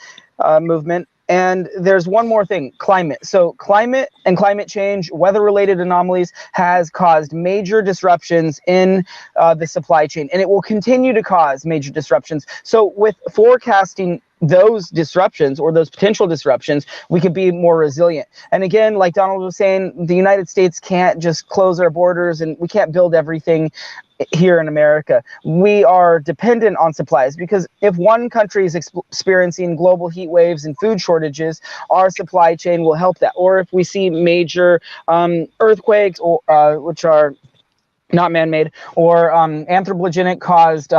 Speaker 5: movement. And there's one more thing, climate. So climate and climate change, weather-related anomalies, has caused major disruptions in the supply chain, and it will continue to cause major disruptions. So with forecasting those disruptions or those potential disruptions, we could be more resilient. And again, like Donald was saying, the United States can't just close our borders, and we can't build everything here in America. We are dependent on supplies, because if one country is experiencing global heat waves and food shortages, our supply chain will help that. Or if we see major earthquakes, or which are not man-made, or anthropogenic caused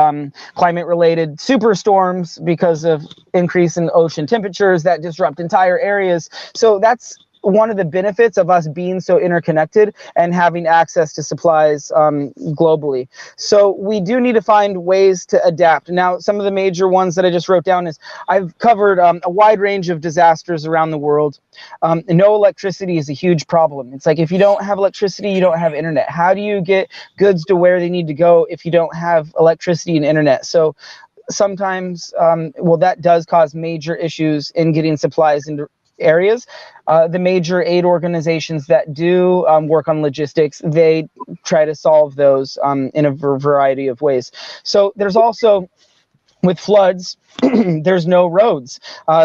Speaker 5: climate-related superstorms because of increase in ocean temperatures that disrupt entire areas. So that's one of the benefits of us being so interconnected and having access to supplies globally. So we do need to find ways to adapt. Now, some of the major ones that I just wrote down is I've covered a wide range of disasters around the world. No electricity is a huge problem. It's like if you don't have electricity, you don't have internet. How do you get goods to where they need to go if you don't have electricity and internet? So sometimes, that does cause major issues in getting supplies areas. The major aid organizations that do work on logistics, they try to solve those in a variety of ways. So there's also, with floods, there's no roads,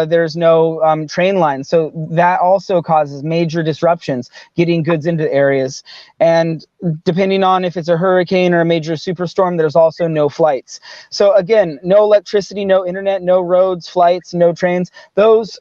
Speaker 5: there's no train lines. So that also causes major disruptions getting goods into areas. And depending on if it's a hurricane or a major superstorm, there's also no flights. So again, no electricity, no internet, no roads, flights, no trains. Those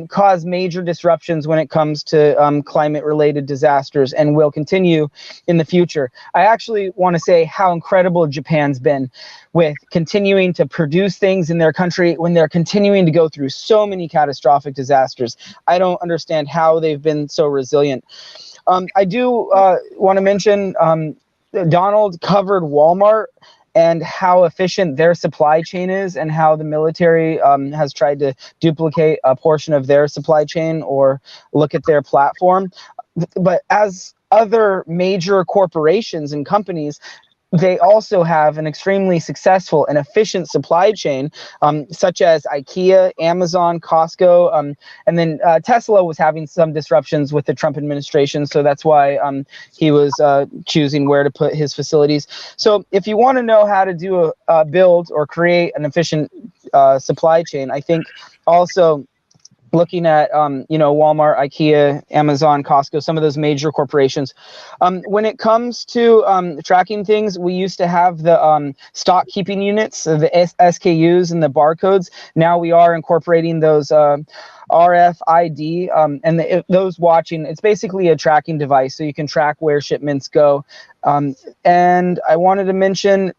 Speaker 5: cause major disruptions when it comes to climate-related disasters, and will continue in the future. I actually want to say how incredible Japan's been with continuing to produce things in their country when they're continuing to go through so many catastrophic disasters. I don't understand how they've been so resilient. I do want to mention Donald covered Walmart and how efficient their supply chain is, and how the military has tried to duplicate a portion of their supply chain or look at their platform. But as other major corporations and companies, they also have an extremely successful and efficient supply chain, such as IKEA, Amazon, Costco, and then Tesla was having some disruptions with the Trump administration, so that's why he was choosing where to put his facilities. So if you want to know how to do a build or create an efficient supply chain, I think also looking at Walmart, IKEA, Amazon, Costco, some of those major corporations. When it comes to tracking things, we used to have the stock keeping units, the SKUs and the barcodes. Now we are incorporating those RFID, and those watching, it's basically a tracking device, so you can track where shipments go. And I wanted to mention,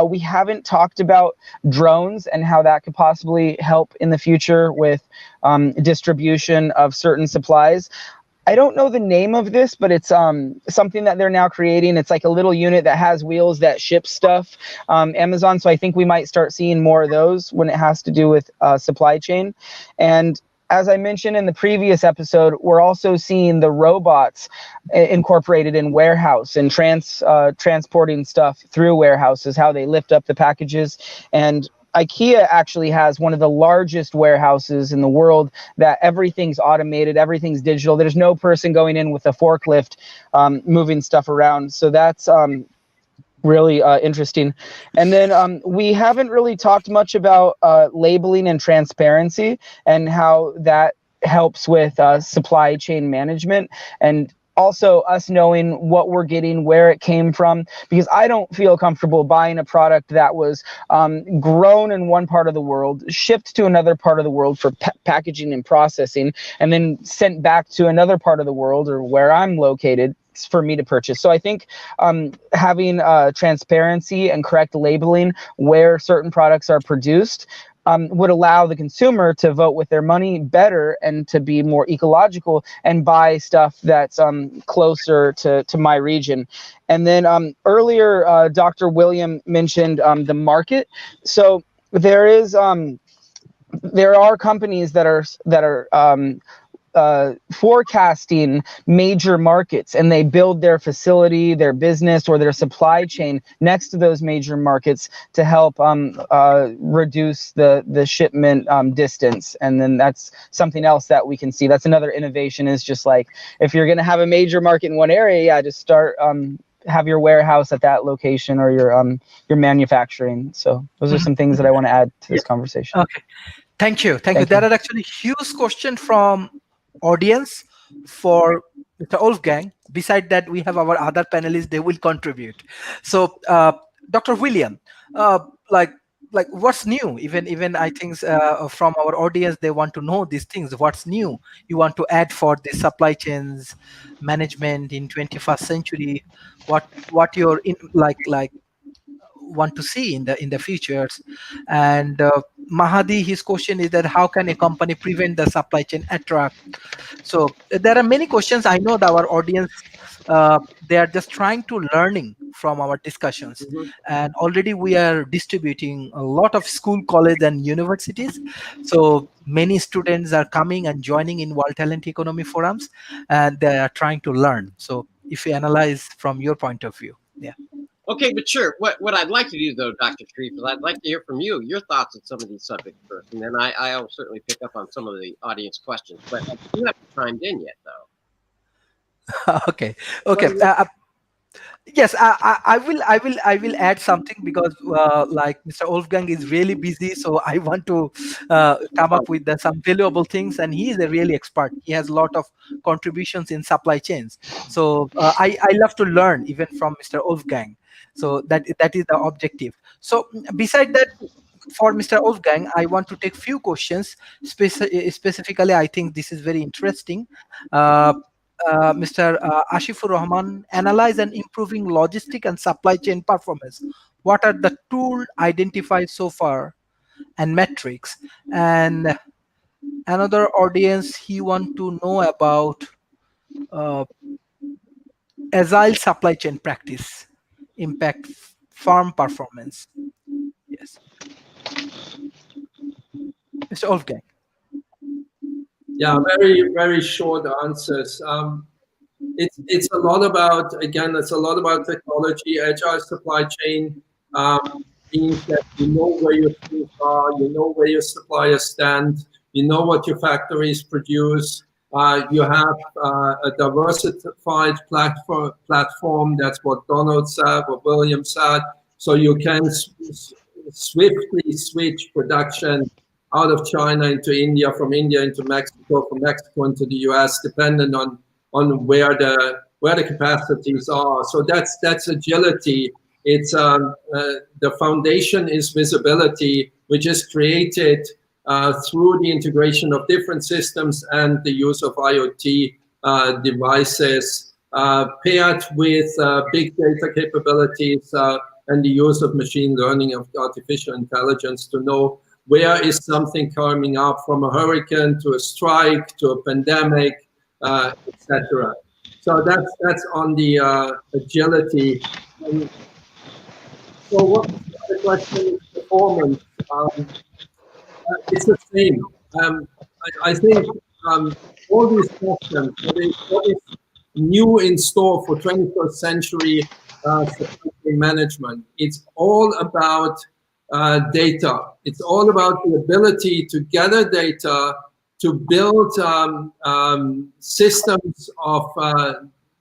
Speaker 5: we haven't talked about drones and how that could possibly help in the future with distribution of certain supplies. I don't know the name of this, but it's something that they're now creating. It's like a little unit that has wheels that ships stuff, Amazon. So I think we might start seeing more of those when it has to do with supply chain. And as I mentioned in the previous episode, we're also seeing the robots incorporated in warehouse and transporting stuff through warehouses, how they lift up the packages. And IKEA actually has one of the largest warehouses in the world, that everything's automated, everything's digital. There's no person going in with a forklift moving stuff around. So that's really interesting. And then we haven't really talked much about labeling and transparency and how that helps with supply chain management, and also us knowing what we're getting, where it came from, because I don't feel comfortable buying a product that was grown in one part of the world, shipped to another part of the world for packaging and processing, and then sent back to another part of the world or where I'm located for me to purchase. So I think having transparency and correct labeling where certain products are produced would allow the consumer to vote with their money better and to be more ecological and buy stuff that's closer to my region. And then earlier, Dr. William mentioned the market. So there are companies that are forecasting major markets, and they build their facility, their business, or their supply chain next to those major markets to help reduce the shipment distance. And then that's something else that we can see. That's another innovation, is just like, if you're going to have a major market in one area, yeah, just start have your warehouse at that location, or your manufacturing. So those are some things that I want to add to this conversation.
Speaker 1: Okay, thank you. There are actually huge questions from audience for Mr. Wolfgang. Beside that, we have our other panelists, they will contribute. So Dr. William, like what's new? Even I think from our audience, they want to know these things. What's new you want to add for the supply chains management in 21st century? What you're in like want to see in the futures? And Mahadi, his question is that how can a company prevent the supply chain attract? So there are many questions. I know that our audience, they are just trying to learning from our discussions. And already we are distributing a lot of school, college, and universities. So many students are coming and joining in World Talent Economy forums, and they are trying to learn. So if you analyze from your point of view. Yeah.
Speaker 3: Okay, but sure. What I'd like to do, though, Dr. Sharif, is I'd like to hear from you, your thoughts on some of these subjects first, and then I'll certainly pick up on some of the audience questions. But you haven't chimed in yet, though.
Speaker 1: Okay. Okay. Yes, I will add something because like Mr. Wolfgang is really busy, so I want to come up with some valuable things, and he is a really expert. He has a lot of contributions in supply chains, so I love to learn even from Mr. Wolfgang. So that is the objective. So beside that, for Mr. Wolfgang, I want to take few questions. Specifically, I think this is very interesting. Uh, Mr. Ashifur Rahman, analyze and improving logistic and supply chain performance. What are the tools identified so far and metrics? And another audience, he want to know about uh, agile supply chain practice impact farm performance. Yes, Mr. Wolfgang.
Speaker 2: Yeah, very, very short answers. It's a lot about, again, it's a lot about technology. Agile supply chain means that you know where your things are, you know where your suppliers stand, you know what your factories produce. You have a diversified platform. That's what Donald said, what William said. So you can swiftly switch production out of China into India, from India into Mexico, from Mexico into the US, depending on where the capacities are. So that's agility. It's the foundation is visibility, which is created through the integration of different systems and the use of IoT devices, paired with big data capabilities and the use of machine learning, of artificial intelligence, to know where is something coming up, from a hurricane to a strike to a pandemic, etc. So that's on the agility. So what the question is performance? It's the same. I think all these questions, what is new in store for 21st century supply chain management? It's all about data. It's all about the ability to gather data, to build systems of,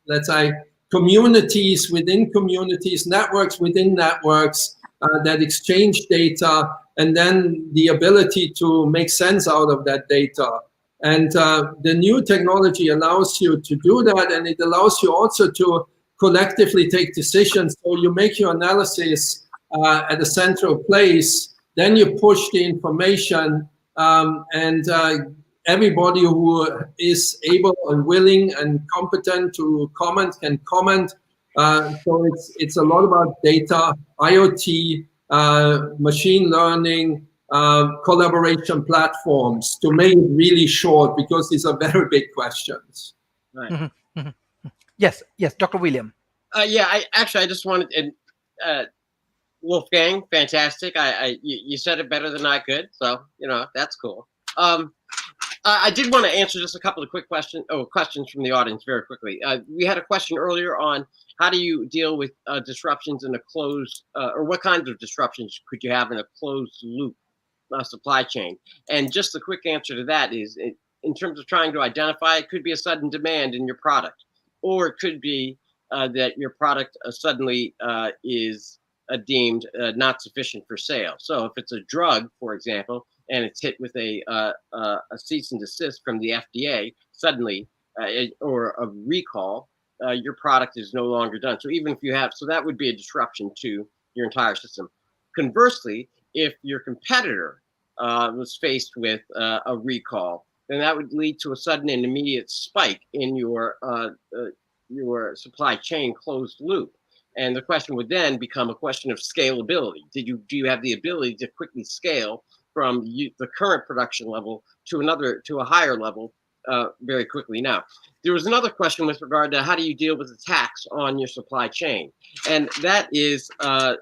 Speaker 2: let's say, communities within communities, networks within networks that exchange data, and then the ability to make sense out of that data. And the new technology allows you to do that, and it allows you also to collectively take decisions. So you make your analysis at a central place, then you push the information, and everybody who is able and willing and competent to comment can comment. So it's a lot about data, IoT, machine learning, collaboration platforms, to make it really short, because these are very big questions.
Speaker 3: Right.
Speaker 1: Yes, Dr. William.
Speaker 3: Yeah, I just wanted, and Wolfgang, fantastic. You said it better than I could, so that's cool. I did want to answer just a couple of quick questions from the audience very quickly. We had a question earlier on how do you deal with disruptions in a closed, or what kinds of disruptions could you have in a closed loop supply chain? And just the quick answer to that is, in terms of trying to identify, it could be a sudden demand in your product, or it could be that your product suddenly is deemed not sufficient for sale. So if it's a drug, for example, and it's hit with a cease and desist from the FDA suddenly, or a recall, your product is no longer done. So even if you have, so that would be a disruption to your entire system. Conversely, if your competitor was faced with a recall, then that would lead to a sudden and immediate spike in your supply chain closed loop. And the question would then become a question of scalability. Do you have the ability to quickly scale from the current production level to a higher level very quickly? Now, there was another question with regard to how do you deal with attacks on your supply chain, and that is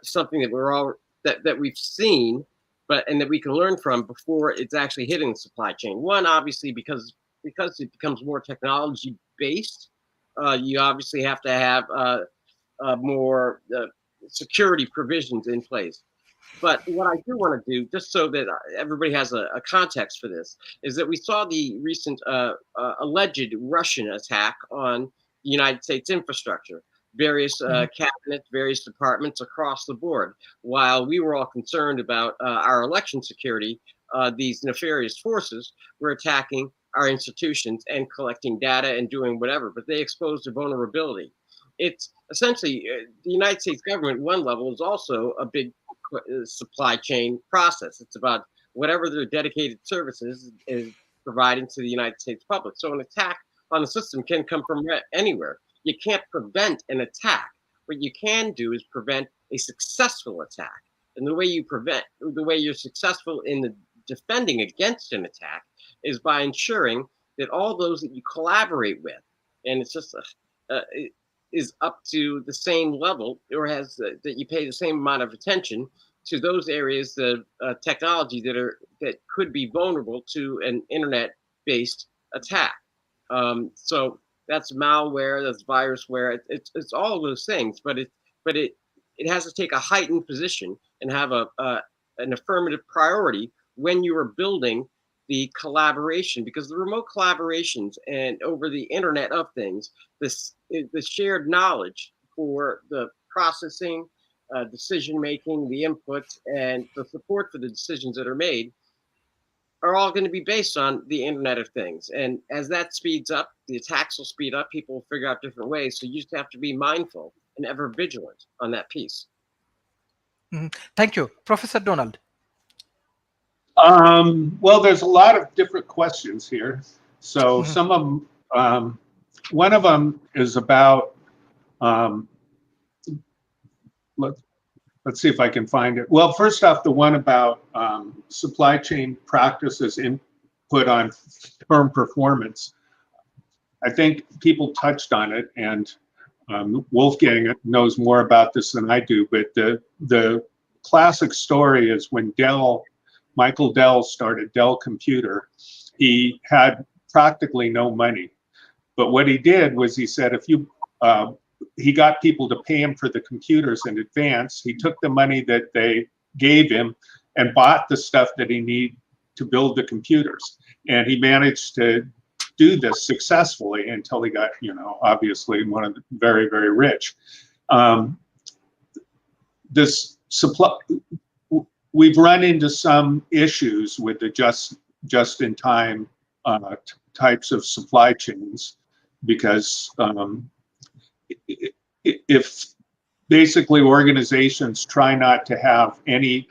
Speaker 3: something that that we've seen, and that we can learn from before it's actually hitting the supply chain. One, obviously, because it becomes more technology based, you obviously have to have more security provisions in place. But what I do want to do, just so that everybody has a context for this, is that we saw the recent alleged Russian attack on the United States infrastructure, various cabinets, various departments across the board. While we were all concerned about our election security, these nefarious forces were attacking our institutions and collecting data and doing whatever, but they exposed a vulnerability. It's essentially the United States government, one level, is also a big supply chain process. It's about whatever their dedicated services is providing to the United States public. So an attack on the system can come from anywhere. You can't prevent an attack. What you can do is prevent a successful attack. And the way you're successful in the defending against an attack is by ensuring that all those that you collaborate with, and it's just is up to the same level, or has that you pay the same amount of attention to those areas of technology that could be vulnerable to an internet-based attack. So that's malware, that's virusware, it's all of those things, but it has to take a heightened position and have an affirmative priority when you are building the collaboration, because the remote collaborations and over the Internet of Things, the shared knowledge for the processing, decision making, the inputs, and the support for the decisions that are made are all going to be based on the Internet of Things. And as that speeds up, the attacks will speed up, people will figure out different ways. So you just have to be mindful and ever vigilant on that piece.
Speaker 1: Thank you. Professor Donald.
Speaker 4: Well, there's a lot of different questions here. So some of them, one of them is about, let's see if I can find it. Well, first off, the one about supply chain practices input on firm performance. I think people touched on it, and Wolfgang knows more about this than I do, but the classic story is when Michael Dell started Dell Computer, he had practically no money. But what he did was he said, he got people to pay him for the computers in advance. He took the money that they gave him and bought the stuff that he needed to build the computers. And he managed to do this successfully until he got, obviously one of the very, very rich. We've run into some issues with the just-in-time types of supply chains, because if basically organizations try not to have any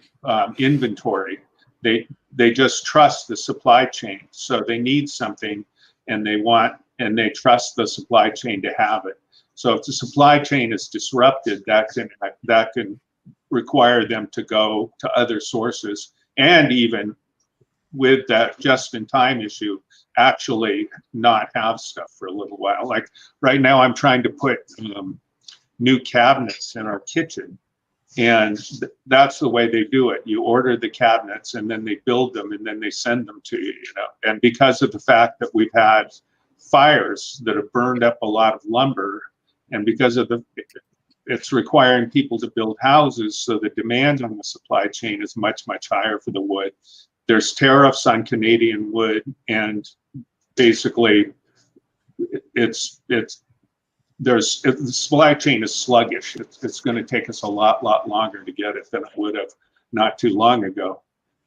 Speaker 4: inventory, they just trust the supply chain. So they need something, and they trust the supply chain to have it. So if the supply chain is disrupted, that can require them to go to other sources, and even with that just-in-time issue, actually not have stuff for a little while. Like right now, I'm trying to put new cabinets in our kitchen, and that's the way they do it. You order the cabinets, and then they build them, and then they send them to you. And because of the fact that we've had fires that have burned up a lot of lumber, and because of it's requiring people to build houses, so the demand on the supply chain is much, much higher for the wood. There's tariffs on Canadian wood, and basically the supply chain is sluggish. It's going to take us a lot longer to get it than it would have not too long ago.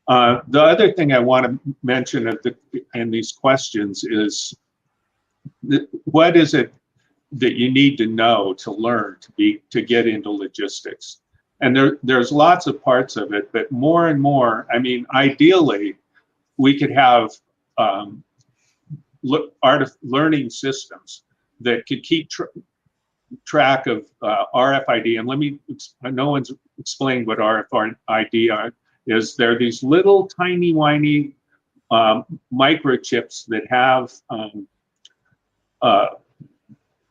Speaker 4: The other thing I want to mention in these questions is what is it that you need to know to learn to get into logistics? And there's lots of parts of it, but more and more, I mean, ideally, we could have learning systems that could keep track of RFID. And no one's explained what RFID is. They're these little tiny whiny microchips that have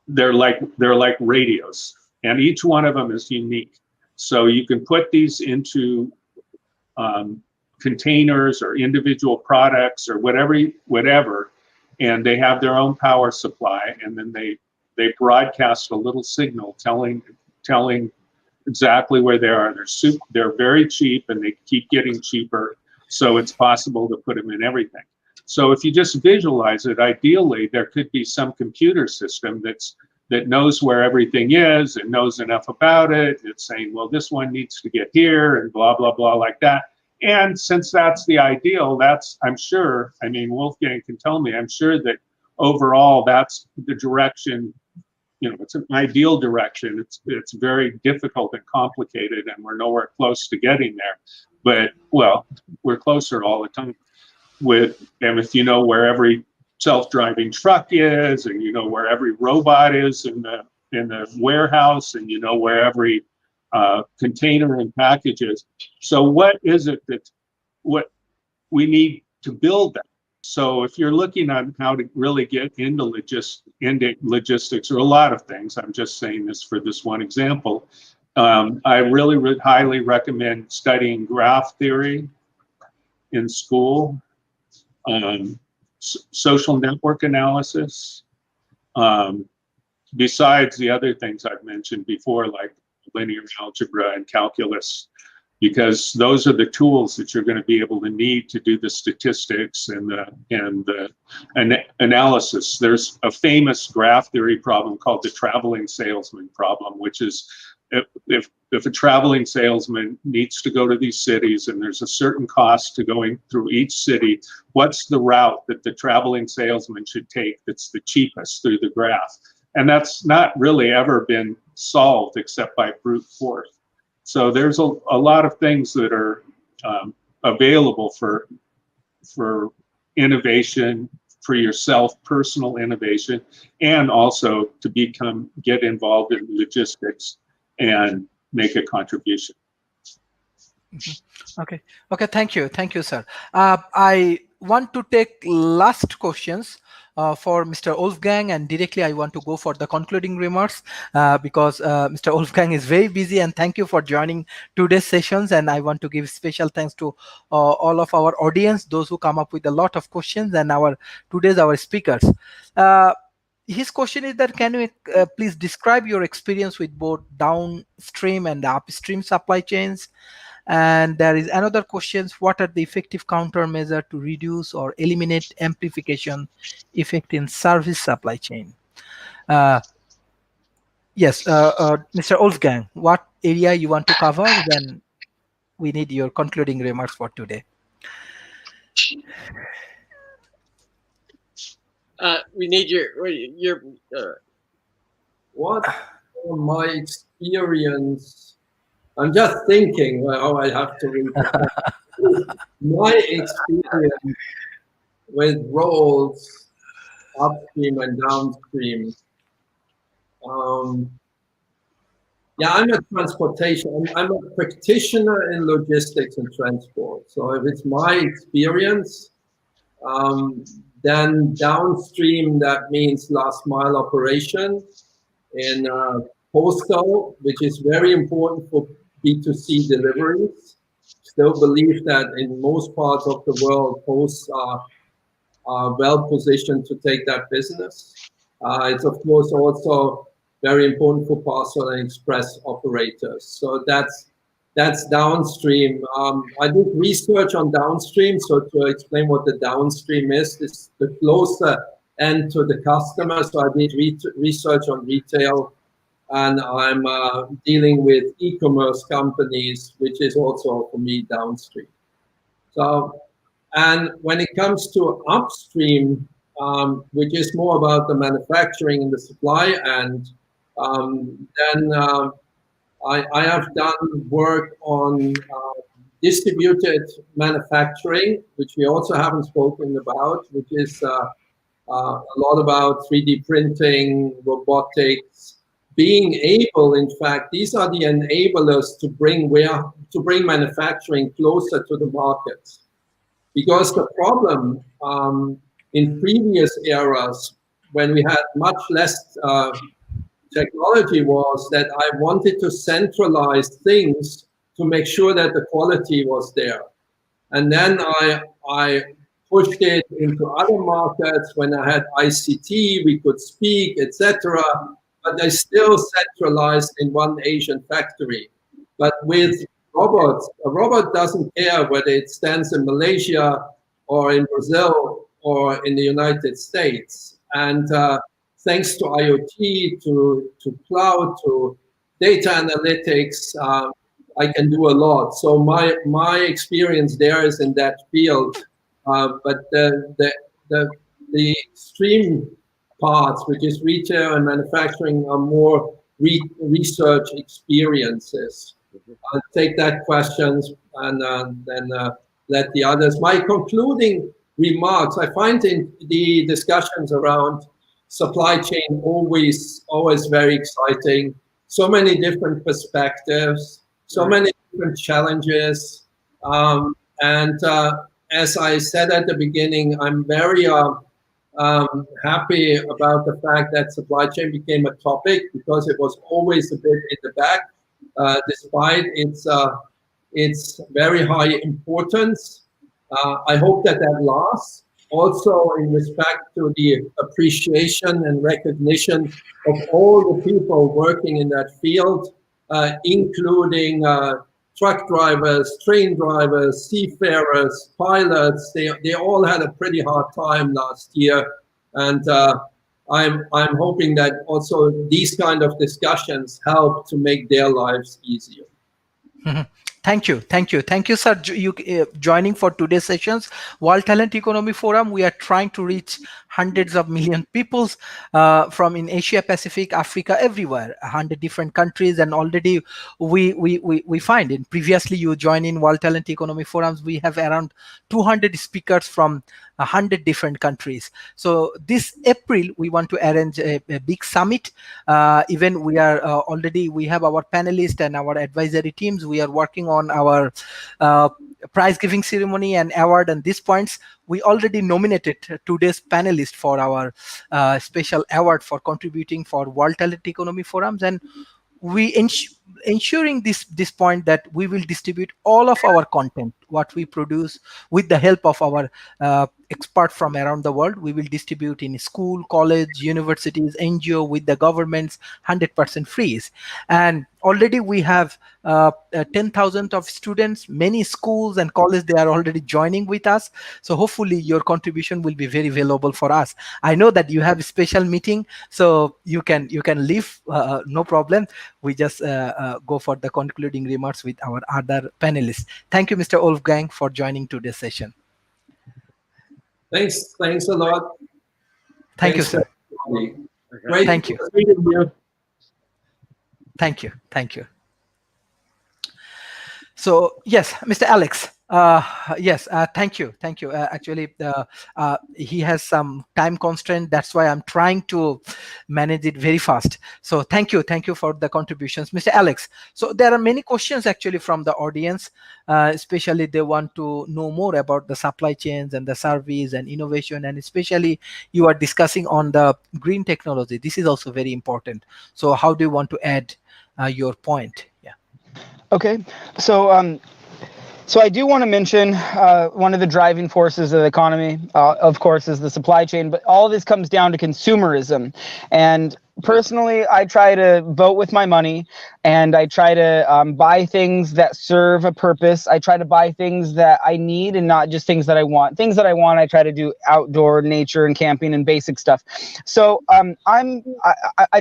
Speaker 4: they're like radios, and each one of them is unique. So you can put these into containers or individual products or whatever, and they have their own power supply, and then they broadcast a little signal telling exactly where they are. They're very cheap, and they keep getting cheaper. So it's possible to put them in everything. So if you just visualize it, ideally there could be some computer system that knows where everything is and knows enough about it. It's saying, well, this one needs to get here and blah, blah, blah, like that. And since that's the ideal, I'm sure, I mean, Wolfgang can tell me, I'm sure that overall that's the direction, it's an ideal direction. It's very difficult and complicated, and we're nowhere close to getting there. But, well, we're closer all the time. And if you know where every self-driving truck is, and you know where every robot is in the warehouse, and you know where every container and package is. So what is it what we need to build that? So if you're looking on how to really get into logistics, or a lot of things, I'm just saying this for this one example, I really would highly recommend studying graph theory in school, social network analysis, besides the other things I've mentioned before, like linear algebra and calculus, because those are the tools that you're going to be able to need to do the statistics and the analysis. There's a famous graph theory problem called the traveling salesman problem, which is if a traveling salesman needs to go to these cities and there's a certain cost to going through each city, what's the route that the traveling salesman should take that's the cheapest through the graph? And that's not really ever been solved except by brute force. So there's a lot of things that are available for innovation, for yourself, personal innovation, and also to get involved in logistics and make a contribution.
Speaker 1: Okay. Thank you, sir. I want to take last questions for Mr. Wolfgang, and directly I want to go for the concluding remarks because Mr. Wolfgang is very busy, and thank you for joining today's sessions. And I want to give special thanks to all of our audience, those who come up with a lot of questions, and our speakers. His question is that, can you please describe your experience with both downstream and upstream supply chains? And there is another question: what are the effective countermeasures to reduce or eliminate amplification effect in service supply chain? Yes, Mr. Wolfgang, what area you want to cover? Then we need your concluding remarks for today.
Speaker 3: We need your
Speaker 2: What from my experience, I'm just thinking how I have to read my experience with roles upstream and downstream. Yeah, I'm a practitioner in logistics and transport. So if it's my experience, then downstream, that means last mile operation in postal, which is very important for B2C deliveries. Still believe that in most parts of the world, posts are well positioned to take that business. It's of course also very important for parcel and express operators. So that's downstream. I did research on downstream. So to explain what the downstream is the closer end to the customer. So I did research on retail, and I'm dealing with e-commerce companies, which is also for me downstream. So, and when it comes to upstream, which is more about the manufacturing and the supply end, then I have done work on distributed manufacturing, which we also haven't spoken about, which is a lot about 3D printing, robotics, being able, in fact, these are the enablers to bring manufacturing closer to the markets. Because the problem in previous eras, when we had much less technology, was that I wanted to centralize things to make sure that the quality was there. And then I pushed it into other markets. When I had ICT, we could speak, etc. But they still centralized in one Asian factory. But with robots, a robot doesn't care whether it stands in Malaysia or in Brazil or in the United States. And thanks to IoT, to cloud, to data analytics, I can do a lot. So my experience there is in that field. But the extreme parts, which is retail and manufacturing, are more research experiences. I'll take that questions and then let the others. My concluding remarks, I find in the discussions around supply chain always very exciting. So many different perspectives, so many different challenges. And as I said at the beginning, I'm very happy about the fact that supply chain became a topic, because it was always a bit in the back, despite its very high importance. I hope that lasts. Also, in respect to the appreciation and recognition of all the people working in that field, including truck drivers, train drivers, seafarers, pilots. They all had a pretty hard time last year, and I'm hoping that also these kind of discussions help to make their lives easier.
Speaker 1: Thank you, sir. You joining for today's sessions, World Talent Economy Forum. We are trying to reach hundreds of million people from in Asia, Pacific, Africa, everywhere, 100 different countries, and already we find in previously you join in World Talent Economy Forums. We have around 200 speakers from 100 different countries. So this April we want to arrange a big summit. Even we are already we have our panelists and our advisory teams. We are working on our prize giving ceremony and award, and these points we already nominated today's panelists for our special award for contributing for World Talent Economy Forums, and we ensuring this point that we will distribute all of our content what we produce with the help of our experts from around the world. We will distribute in school, college, universities, NGO, with the government's 100% freeze. And already we have 10,000 of students, many schools and colleges, they are already joining with us. So hopefully your contribution will be very valuable for us. I know that you have a special meeting, so you can leave, no problem. We just go for the concluding remarks with our other panelists. Thank you, Mr. Wolfgang, for joining today's session.
Speaker 2: Thanks a lot.
Speaker 1: Thank you, sir.
Speaker 2: Great.
Speaker 1: Thank you. Thank you. So yes, Mr. Alex. Yes, thank you. Actually, he has some time constraint. That's why I'm trying to manage it very fast. So thank you for the contributions, Mr. Alex. So there are many questions actually from the audience, especially they want to know more about the supply chains and the service and innovation, and especially you are discussing on the green technology. This is also very important. So how do you want to add your point? Yeah.
Speaker 5: Okay, so so I do want to mention one of the driving forces of the economy, of course, is the supply chain, but all of this comes down to consumerism. And personally, I try to vote with my money, and I try to buy things that serve a purpose. I try to buy things that I need and not just things that I want. Things that I want, I try to do outdoor nature and camping and basic stuff. So I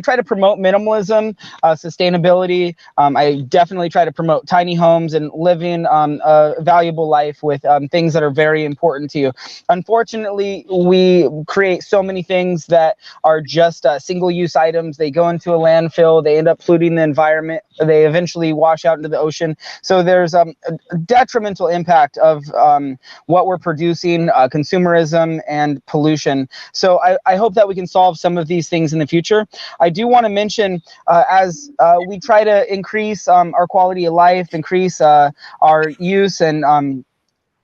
Speaker 5: try to promote minimalism, sustainability. I definitely try to promote tiny homes and living a valuable life with things that are very important to you. Unfortunately, we create so many things that are just single-use items. They go into a landfill, they end up polluting the environment, they eventually wash out into the ocean. So there's a detrimental impact of what we're producing, consumerism and pollution. So I hope that we can solve some of these things in the future. I do want to mention, as we try to increase our quality of life, increase our use and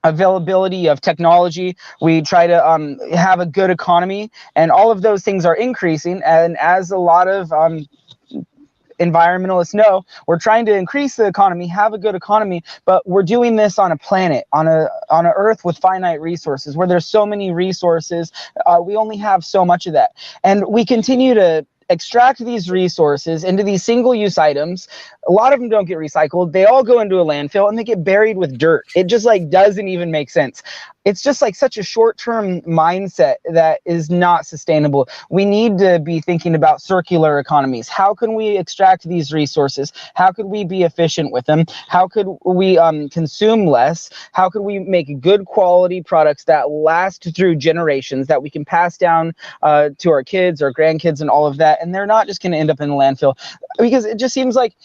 Speaker 5: availability of technology, we try to have a good economy, and all of those things are increasing. And as a lot of environmentalists know, we're trying to increase the economy, have a good economy, but we're doing this on a planet, on a earth with finite resources, where there's so many resources. We only have so much of that, and we continue to extract these resources into these single-use items. A lot of them don't get recycled. They all go into a landfill and they get buried with dirt. It just like doesn't even make sense. It's just like such a short-term mindset that is not sustainable. We need to be thinking about circular economies. How can we extract these resources? How could we be efficient with them? How could we consume less? How could we make good quality products that last through generations, that we can pass down to our kids, our grandkids, and all of that? And they're not just going to end up in a landfill, because it just seems like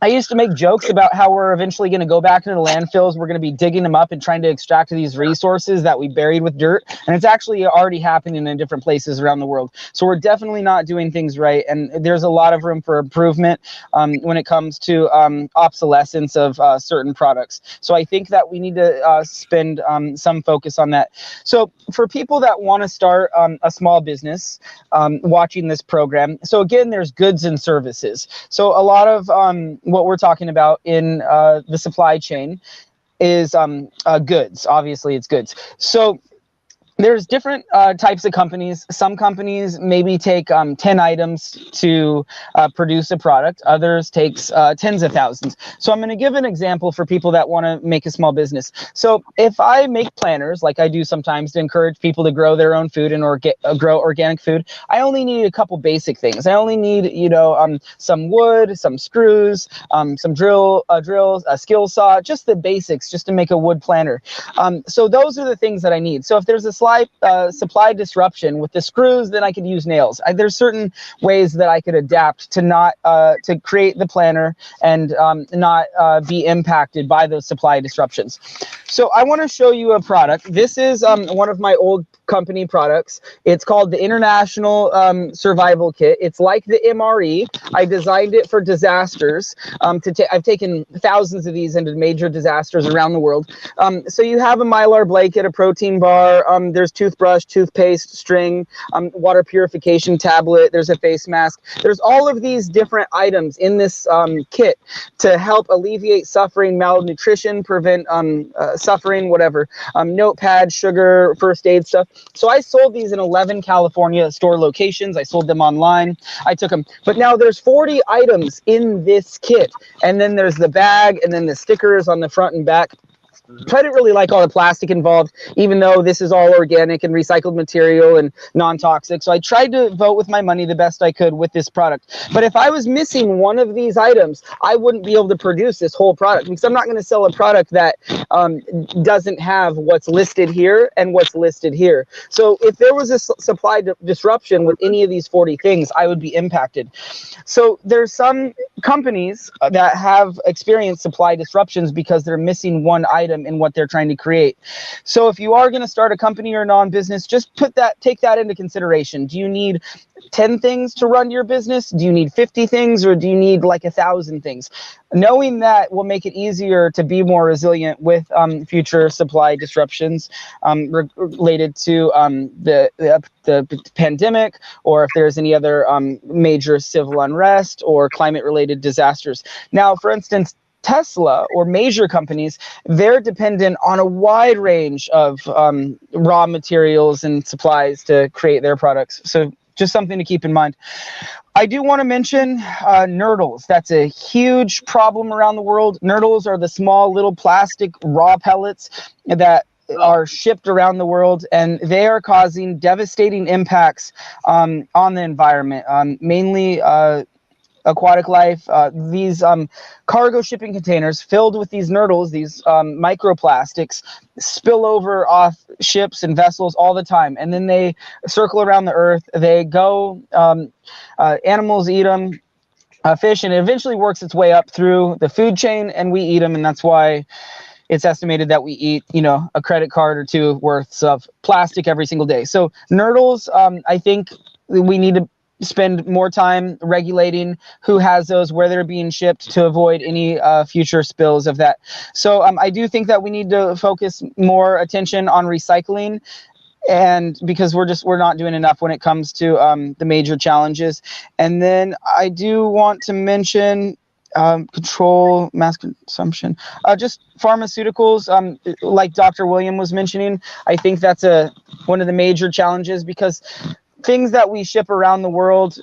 Speaker 5: I used to make jokes about how we're eventually going to go back into the landfills. We're going to be digging them up and trying to extract these resources that we buried with dirt. And it's actually already happening in different places around the world. So we're definitely not doing things right. And there's a lot of room for improvement when it comes to obsolescence of certain products. So I think that we need to spend some focus on that. So for people that want to start a small business watching this program, so again, there's goods and services. So a lot of what we're talking about in the supply chain is goods. Obviously, it's goods. So there's different types of companies. Some companies maybe take 10 items to produce a product. Others takes tens of thousands. So I'm going to give an example for people that want to make a small business. So if I make planners, like I do sometimes to encourage people to grow their own food and grow organic food, I only need a couple basic things. I only need, some wood, some screws, some drills, a skill saw, just the basics, just to make a wood planner. So those are the things that I need. So if there's a supply disruption with the screws, then I could use nails. There's certain ways that I could adapt to not to create the planner and not be impacted by those supply disruptions. So I want to show you a product. This is one of my old company products. It's called the International Survival Kit. It's like the MRE. I designed it for disasters. I've taken thousands of these into major disasters around the world. So you have a Mylar blanket, a protein bar. There's toothbrush, toothpaste, string, water purification tablet. There's a face mask. There's all of these different items in this kit to help alleviate suffering, malnutrition, prevent suffering, whatever. Notepad, sugar, first aid stuff. So I sold these in 11 California store locations. I sold them online. I took them. But now there's 40 items in this kit. And then there's the bag and then the stickers on the front and back. So I didn't really like all the plastic involved, even though this is all organic and recycled material and non-toxic. So I tried to vote with my money the best I could with this product. But if I was missing one of these items, I wouldn't be able to produce this whole product, because I'm not going to sell a product that doesn't have what's listed here and what's listed here. So if there was a supply disruption with any of these 40 things, I would be impacted. So there's some companies that have experienced supply disruptions because they're missing one item in what they're trying to create. So if you are going to start a company or a non-business, just take that into consideration. Do you need 10 things to run your business? Do you need 50 things, or do you need like 1,000 things? Knowing that will make it easier to be more resilient with future supply disruptions related to the pandemic, or if there's any other major civil unrest or climate-related disasters. Now, for instance, Tesla or major companies, they're dependent on a wide range of raw materials and supplies to create their products. So just something to keep in mind. I do want to mention nurdles. That's a huge problem around the world. Nurdles are the small little plastic raw pellets that are shipped around the world, and they are causing devastating impacts on the environment, mainly aquatic life. These cargo shipping containers filled with these nurdles, these microplastics, spill over off ships and vessels all the time, and then they circle around the earth. They go, animals eat them, fish, and it eventually works its way up through the food chain, and we eat them, and that's why it's estimated that we eat, a credit card or two worth of plastic every single day. So nurdles, I think we need to spend more time regulating who has those, where they're being shipped, to avoid any future spills of that. So I do think that we need to focus more attention on recycling, and because we're not doing enough when it comes to the major challenges. And then I do want to mention control mass consumption, just pharmaceuticals, like Dr. William was mentioning. I think that's one of the major challenges, because things that we ship around the world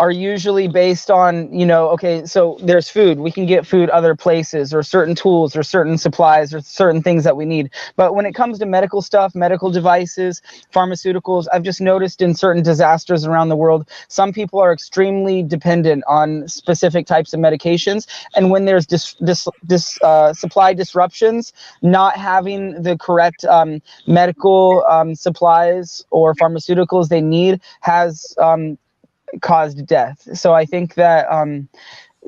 Speaker 5: are usually based on, okay, so there's food, we can get food other places, or certain tools or certain supplies or certain things that we need. But when it comes to medical stuff, medical devices, pharmaceuticals, I've just noticed in certain disasters around the world, some people are extremely dependent on specific types of medications. And when there's supply disruptions, not having the correct medical supplies or pharmaceuticals they need has caused death. So I think that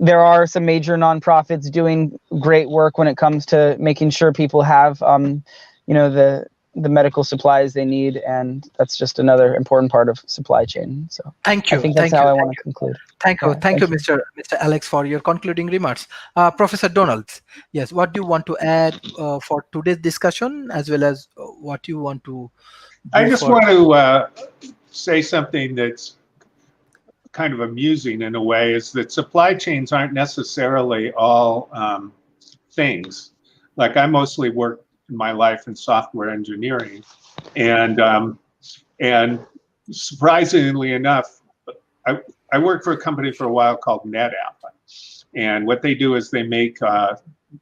Speaker 5: there are some major nonprofits doing great work when it comes to making sure people have, the medical supplies they need, and that's just another important part of supply chain. So
Speaker 1: Thank
Speaker 5: I
Speaker 1: you.
Speaker 5: think that's
Speaker 1: Thank
Speaker 5: how
Speaker 1: you.
Speaker 5: I
Speaker 1: Thank
Speaker 5: want
Speaker 1: you.
Speaker 5: to conclude.
Speaker 1: Thank you.
Speaker 5: Yeah,
Speaker 1: Thank you, Mr. Alex, for your concluding remarks. Professor Donald, yes, what do you want to add for today's discussion, as well as what you want to
Speaker 4: I
Speaker 1: do
Speaker 4: just
Speaker 1: for?
Speaker 4: want to say something that's kind of amusing in a way, is that supply chains aren't necessarily all things. Like, I mostly work in my life in software engineering, and and surprisingly enough, I worked for a company for a while called NetApp, and what they do is they make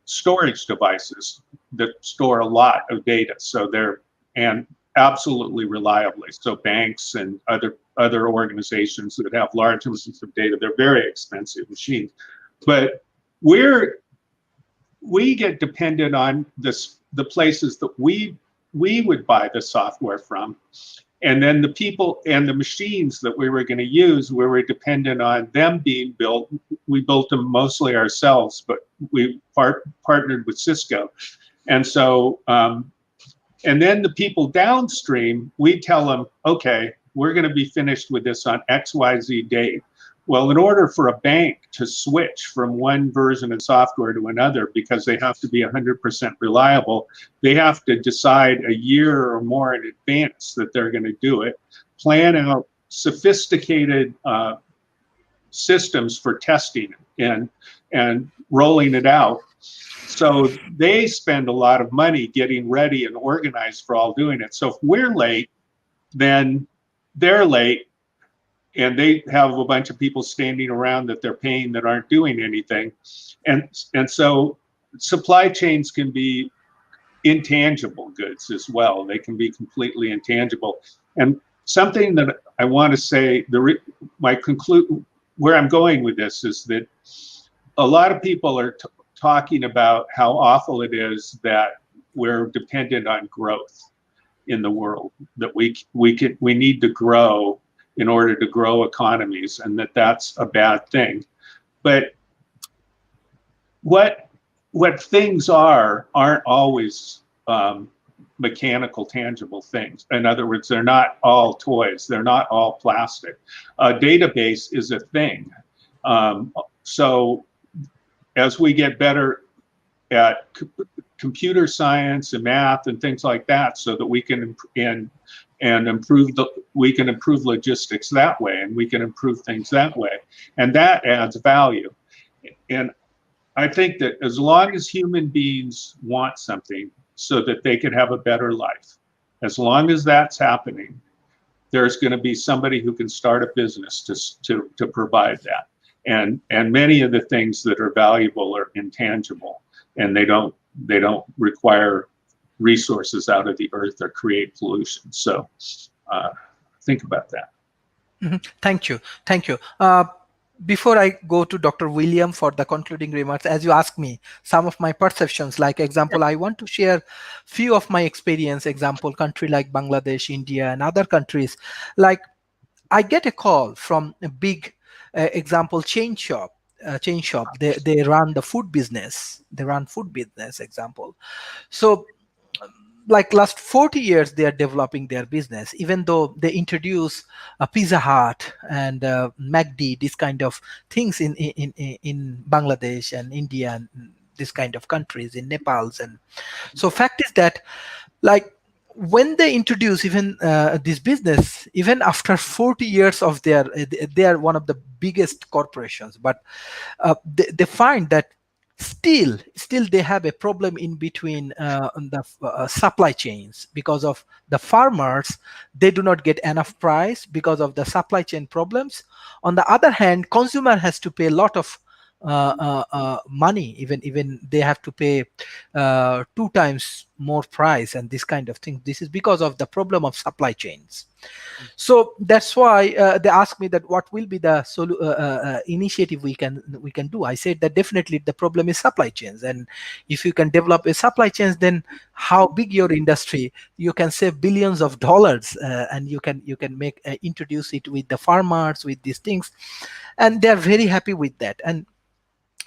Speaker 4: storage devices that store a lot of data. So they're, and absolutely reliably. So banks and other organizations that have large amounts of data, they're very expensive machines. But we get dependent on the places that we would buy the software from. And then the people and the machines that we were going to use, we were dependent on them being built. We built them mostly ourselves, but we partnered with Cisco. And so, and then the people downstream, we tell them, okay, we're going to be finished with this on XYZ date. Well, in order for a bank to switch from one version of software to another, because they have to be 100% reliable, they have to decide a year or more in advance that they're going to do it, plan out sophisticated systems for testing and rolling it out. So they spend a lot of money getting ready and organized for all doing it. So if we're late, then they're late, and they have a bunch of people standing around that they're paying that aren't doing anything. And so supply chains can be intangible goods as well. They can be completely intangible. And something that I want to say, where I'm going with this is that a lot of people are talking about how awful it is that we're dependent on growth in the world, that we need to grow in order to grow economies, and that's a bad thing. But what things aren't always mechanical, tangible things. In other words, they're not all toys. They're not all plastic. A database is a thing. So as we get better at computer science and math and things like that, so that we can we can improve logistics that way, and we can improve things that way, and that adds value. And I think that as long as human beings want something so that they can have a better life, as long as that's happening, there's going to be somebody who can start a business to provide that. And many of the things that are valuable are intangible, and they don't require resources out of the earth or create pollution. So think about that.
Speaker 1: Mm-hmm. Thank you. Thank you. Before I go to Dr. William for the concluding remarks, as you asked me, some of my perceptions, like example, I want to share few of my experience, example, country like Bangladesh, India, and other countries. Like, I get a call from a big example chain shop. They run the food business. They run food business example. So like last 40 years they are developing their business, even though they introduce a Pizza Hut and McD, this kind of things in Bangladesh and India and this kind of countries, in Nepal. And so fact is that, like, when they introduce even this business, even after 40 years of they are one of the biggest corporations, but they find that Still they have a problem in between the supply chains, because of the farmers. They do not get enough price because of the supply chain problems. On the other hand, consumer has to pay a lot of money. Even they have to pay 2 times more price and this kind of thing. This is because of the problem of supply chains. So that's why they asked me that what will be the initiative we can do. I said that definitely the problem is supply chains, and if you can develop a supply chains, then how big your industry, you can save billions of dollars, and you can make introduce it with the farmers with these things, and they are very happy with that. And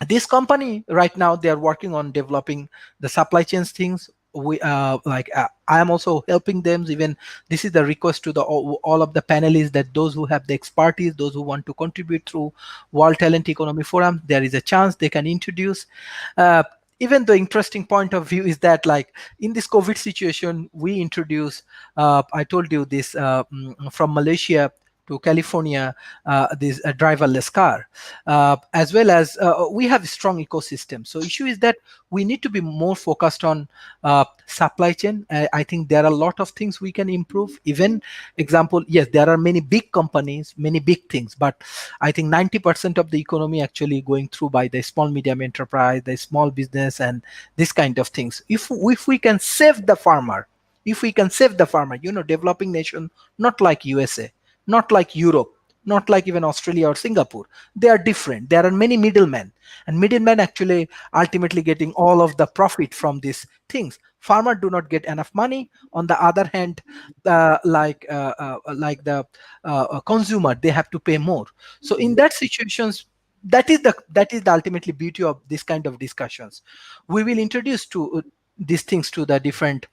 Speaker 1: this company right now, they are working on developing the supply chains things. We I am also helping them. Even this is the request to the all of the panelists, that those who have the expertise, those who want to contribute through World Talent Economy Forum, there is a chance they can introduce. uh, Even the interesting point of view is that, like, in this COVID situation, we introduce, I told you this, from Malaysia to California, this driverless car, as well as we have a strong ecosystem. So issue is that we need to be more focused on supply chain. I think there are a lot of things we can improve. Even example, yes, there are many big companies, many big things, but I think 90% of the economy actually going through by the small medium enterprise, the small business, and this kind of things. If we can save the farmer, if we can save the farmer, developing nation, not like USA, not like Europe, not like even Australia or Singapore. They are different. There are many middlemen, and middlemen actually ultimately getting all of the profit from these things. Farmer do not get enough money. On the other hand, like the consumer, they have to pay more. So in that situations, that is the ultimately beauty of this kind of discussions. We will introduce to these things to the different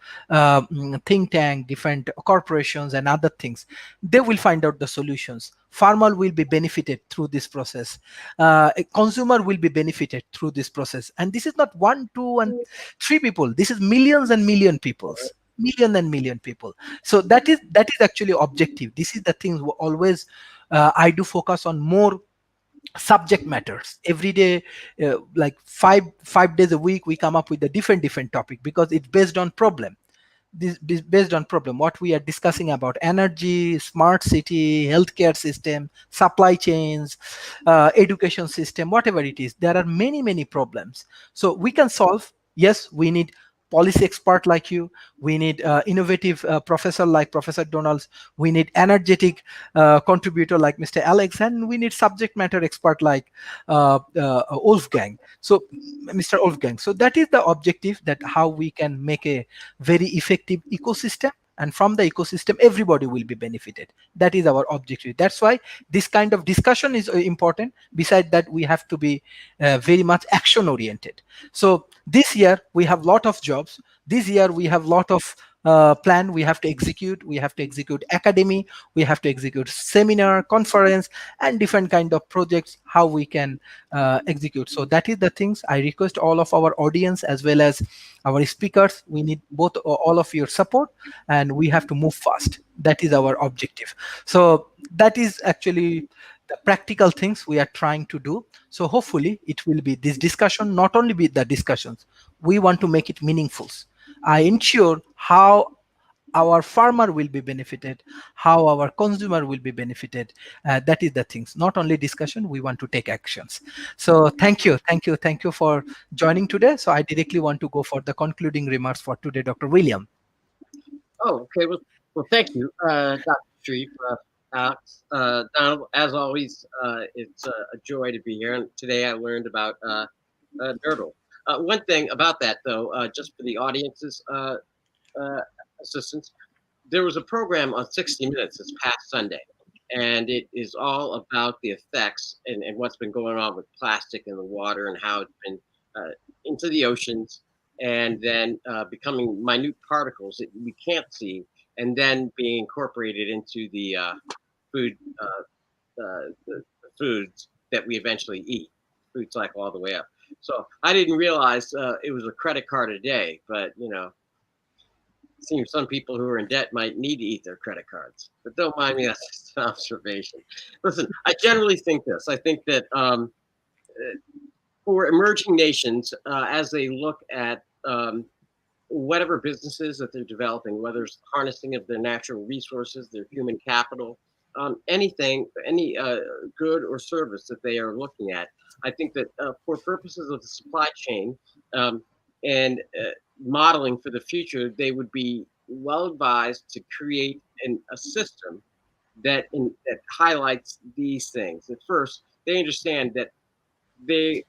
Speaker 1: think tank, different corporations, and other things. They will find out the solutions. Farmer will be benefited through this process. A consumer will be benefited through this process. And this is not one, two, and three people. This is millions and million peoples. Million and million people. So that is actually objective. This is the things always I do focus on more subject matters every day. Like five days a week we come up with a different topic, because it's based on problem. This based on problem, what we are discussing about energy, smart city, healthcare system, supply chains, education system, whatever it is, there are many problems. So we can solve. Yes, we need policy expert like you. We need innovative professor like Professor Donalds. We need energetic contributor like Mr. Alex, and we need subject matter expert like Wolfgang. So Mr. Wolfgang. So that is the objective, that how we can make a very effective ecosystem, and from the ecosystem everybody will be benefited. That is our objective. That's why this kind of discussion is important. Besides that, we have to be very much action oriented. So this year we have lot of jobs. This year we have lot of plan we have to execute. We have to execute academy, we have to execute seminar, conference, and different kind of projects, how we can execute. So that is the things I request all of our audience as well as our speakers. We need both all of your support, and we have to move fast. That is our objective. So that is actually the practical things we are trying to do. So hopefully it will be this discussion, not only be the discussions, we want to make it meaningful. I ensure how our farmer will be benefited, how our consumer will be benefited. That is the things, not only discussion, we want to take actions. So thank you for joining today. So I directly want to go for the concluding remarks for today, Dr. William.
Speaker 3: Oh, okay. Well, thank you, Dr. Sharif. Alex, Donald, as always, it's a joy to be here. And today I learned about Nerdle. One thing about that, though, just for the audience's assistance, there was a program on 60 Minutes this past Sunday, and it is all about the effects and what's been going on with plastic in the water and how it's been into the oceans and then becoming minute particles that we can't see and then being incorporated into the food, the foods that we eventually eat, food cycle all the way up. So I didn't realize it was a credit card a day, but it seems some people who are in debt might need to eat their credit cards. But don't mind me, that's just an observation. Listen, I generally think this. I think that for emerging nations, as they look at whatever businesses that they're developing, whether it's harnessing of their natural resources, their human capital, anything, any good or service that they are looking at, I think that for purposes of the supply chain and modeling for the future, they would be well advised to create a system that highlights these things. At first, they understand that they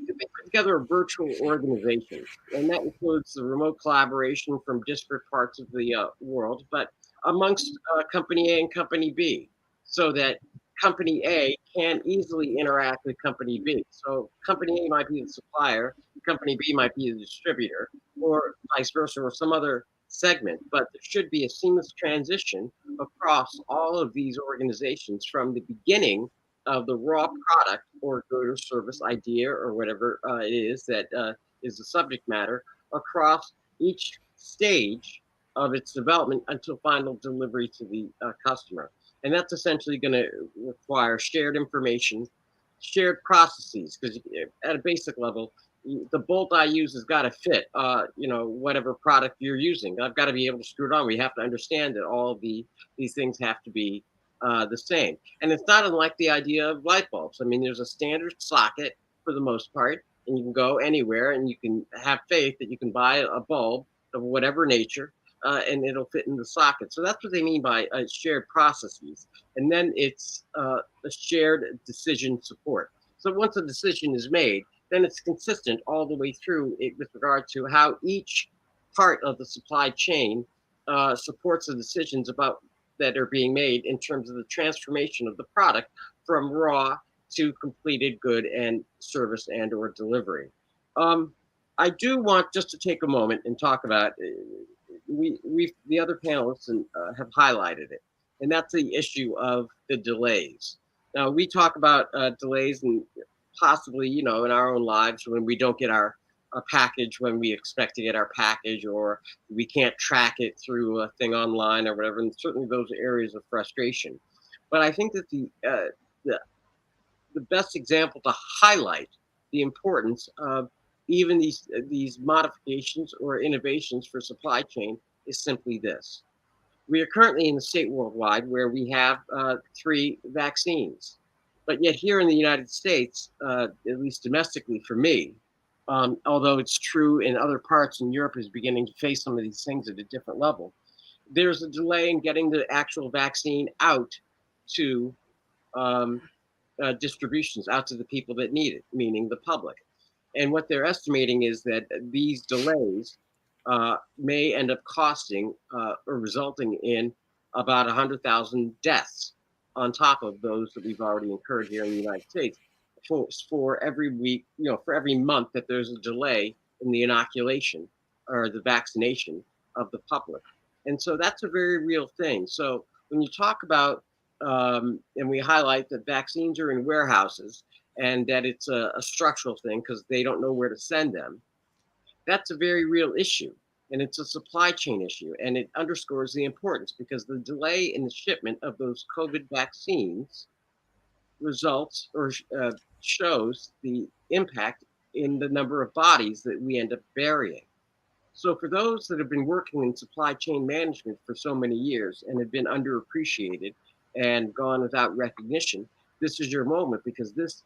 Speaker 3: put together a virtual organization, and that includes the remote collaboration from disparate parts of the world, but amongst Company A and Company B, so that Company A can easily interact with Company B. So Company A might be the supplier, Company B might be the distributor, or vice versa, or some other segment, but there should be a seamless transition across all of these organizations from the beginning of the raw product or good or service idea or whatever it is that is the subject matter across each stage of its development until final delivery to the customer. And that's essentially going to require shared information, shared processes, because at a basic level, the bolt I use has got to fit, whatever product you're using. I've got to be able to screw it on. We have to understand that all of these things have to be the same. And it's not unlike the idea of light bulbs. I mean, there's a standard socket for the most part, and you can go anywhere and you can have faith that you can buy a bulb of whatever nature and it'll fit in the socket. So that's what they mean by shared processes. And then it's a shared decision support. So once a decision is made, then it's consistent all the way through with regard to how each part of the supply chain supports the decisions about that are being made in terms of the transformation of the product from raw to completed good and service and or delivery. I do want just to take a moment and talk about the other panelists have highlighted it, and that's the issue of the delays. Now we talk about delays and possibly, in our own lives when we don't get our package when we expect to get our package, or we can't track it through a thing online or whatever, and certainly those are areas of frustration. But I think that the best example to highlight the importance of even these modifications or innovations for supply chain is simply this. We are currently in a state worldwide where we have 3 vaccines, but yet here in the United States, at least domestically for me, although it's true in other parts, and Europe is beginning to face some of these things at a different level, there's a delay in getting the actual vaccine out to distributions, out to the people that need it, meaning the public. And what they're estimating is that these delays may end up costing or resulting in about 100,000 deaths on top of those that we've already incurred here in the United States for every week, for every month that there's a delay in the inoculation or the vaccination of the public. And so that's a very real thing. So when you talk about, and we highlight that vaccines are in warehouses and that it's a structural thing because they don't know where to send them, that's a very real issue. And it's a supply chain issue. And it underscores the importance because the delay in the shipment of those COVID vaccines results or shows the impact in the number of bodies that we end up burying. So for those that have been working in supply chain management for so many years and have been underappreciated and gone without recognition, this is your moment because this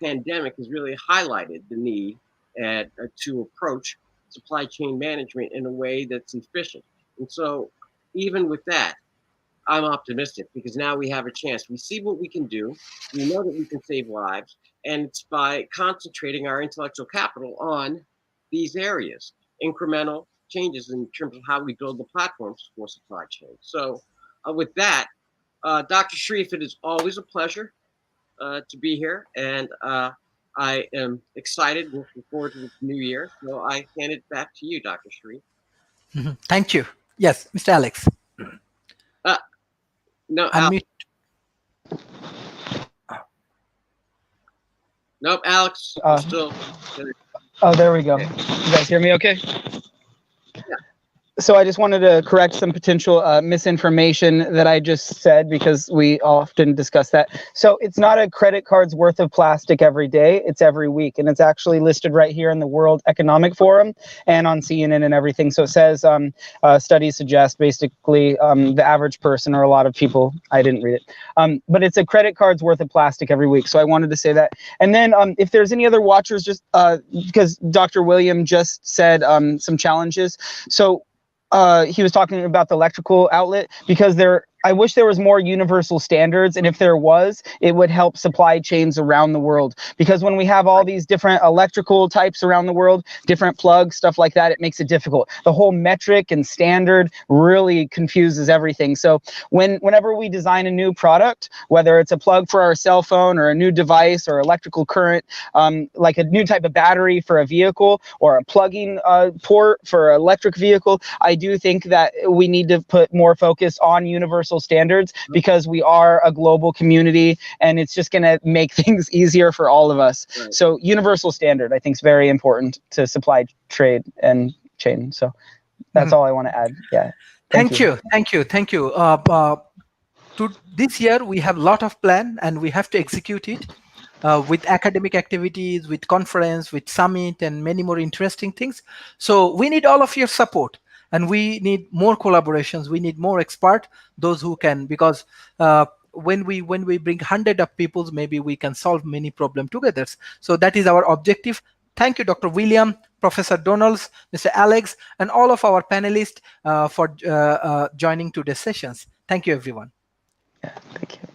Speaker 3: pandemic has really highlighted the need to approach supply chain management in a way that's efficient. And so even with that, I'm optimistic because now we have a chance. We see what we can do. We know that we can save lives. And it's by concentrating our intellectual capital on these areas, incremental changes in terms of how we build the platforms for supply chain. So with that, Dr. Sharif, it is always a pleasure to be here. And I am excited, looking forward to the new year. So I hand it back to you, Dr. Sharif.
Speaker 1: Thank you. Yes, Mr. Alex.
Speaker 3: No,
Speaker 1: Unmute.
Speaker 3: Nope, Alex, you're still.
Speaker 5: Oh, there we go.
Speaker 3: Okay.
Speaker 5: You guys hear me okay?
Speaker 3: Yeah.
Speaker 5: so I just wanted to correct some potential misinformation that I just said, because we often discuss that. So it's not a credit card's worth of plastic every day, it's every week. And it's actually listed right here in the World Economic Forum and on CNN and everything. So it says studies suggest basically the average person, or a lot of people, I didn't read it, but it's a credit card's worth of plastic every week. So I wanted to say that. And then if there's any other watchers, just because Dr. William just said some challenges. So he was talking about the electrical outlet, because I wish there was more universal standards, and if there was, it would help supply chains around the world. Because when we have all these different electrical types around the world, different plugs, stuff like that, it makes it difficult. The whole metric and standard really confuses everything. So whenever we design a new product, whether it's a plug for our cell phone or a new device or electrical current, like a new type of battery for a vehicle or a plugging port for an electric vehicle, I do think that we need to put more focus on universal standards, because we are a global community and it's just going to make things easier for all of us. Right. So universal standard, I think, is very important to supply trade and chain. So that's all I want to add. Yeah.
Speaker 1: Thank you. To this year, we have a lot of plan and we have to execute it with academic activities, with conference, with summit, and many more interesting things. So we need all of your support. And we need more collaborations. We need more expert, those who can, because when we bring 100 of people, maybe we can solve many problems together. So that is our objective. Thank you, Dr. William, Professor Donalds, Mr. Alex, and all of our panelists for joining today's sessions. Thank you, everyone.
Speaker 5: Yeah, thank you.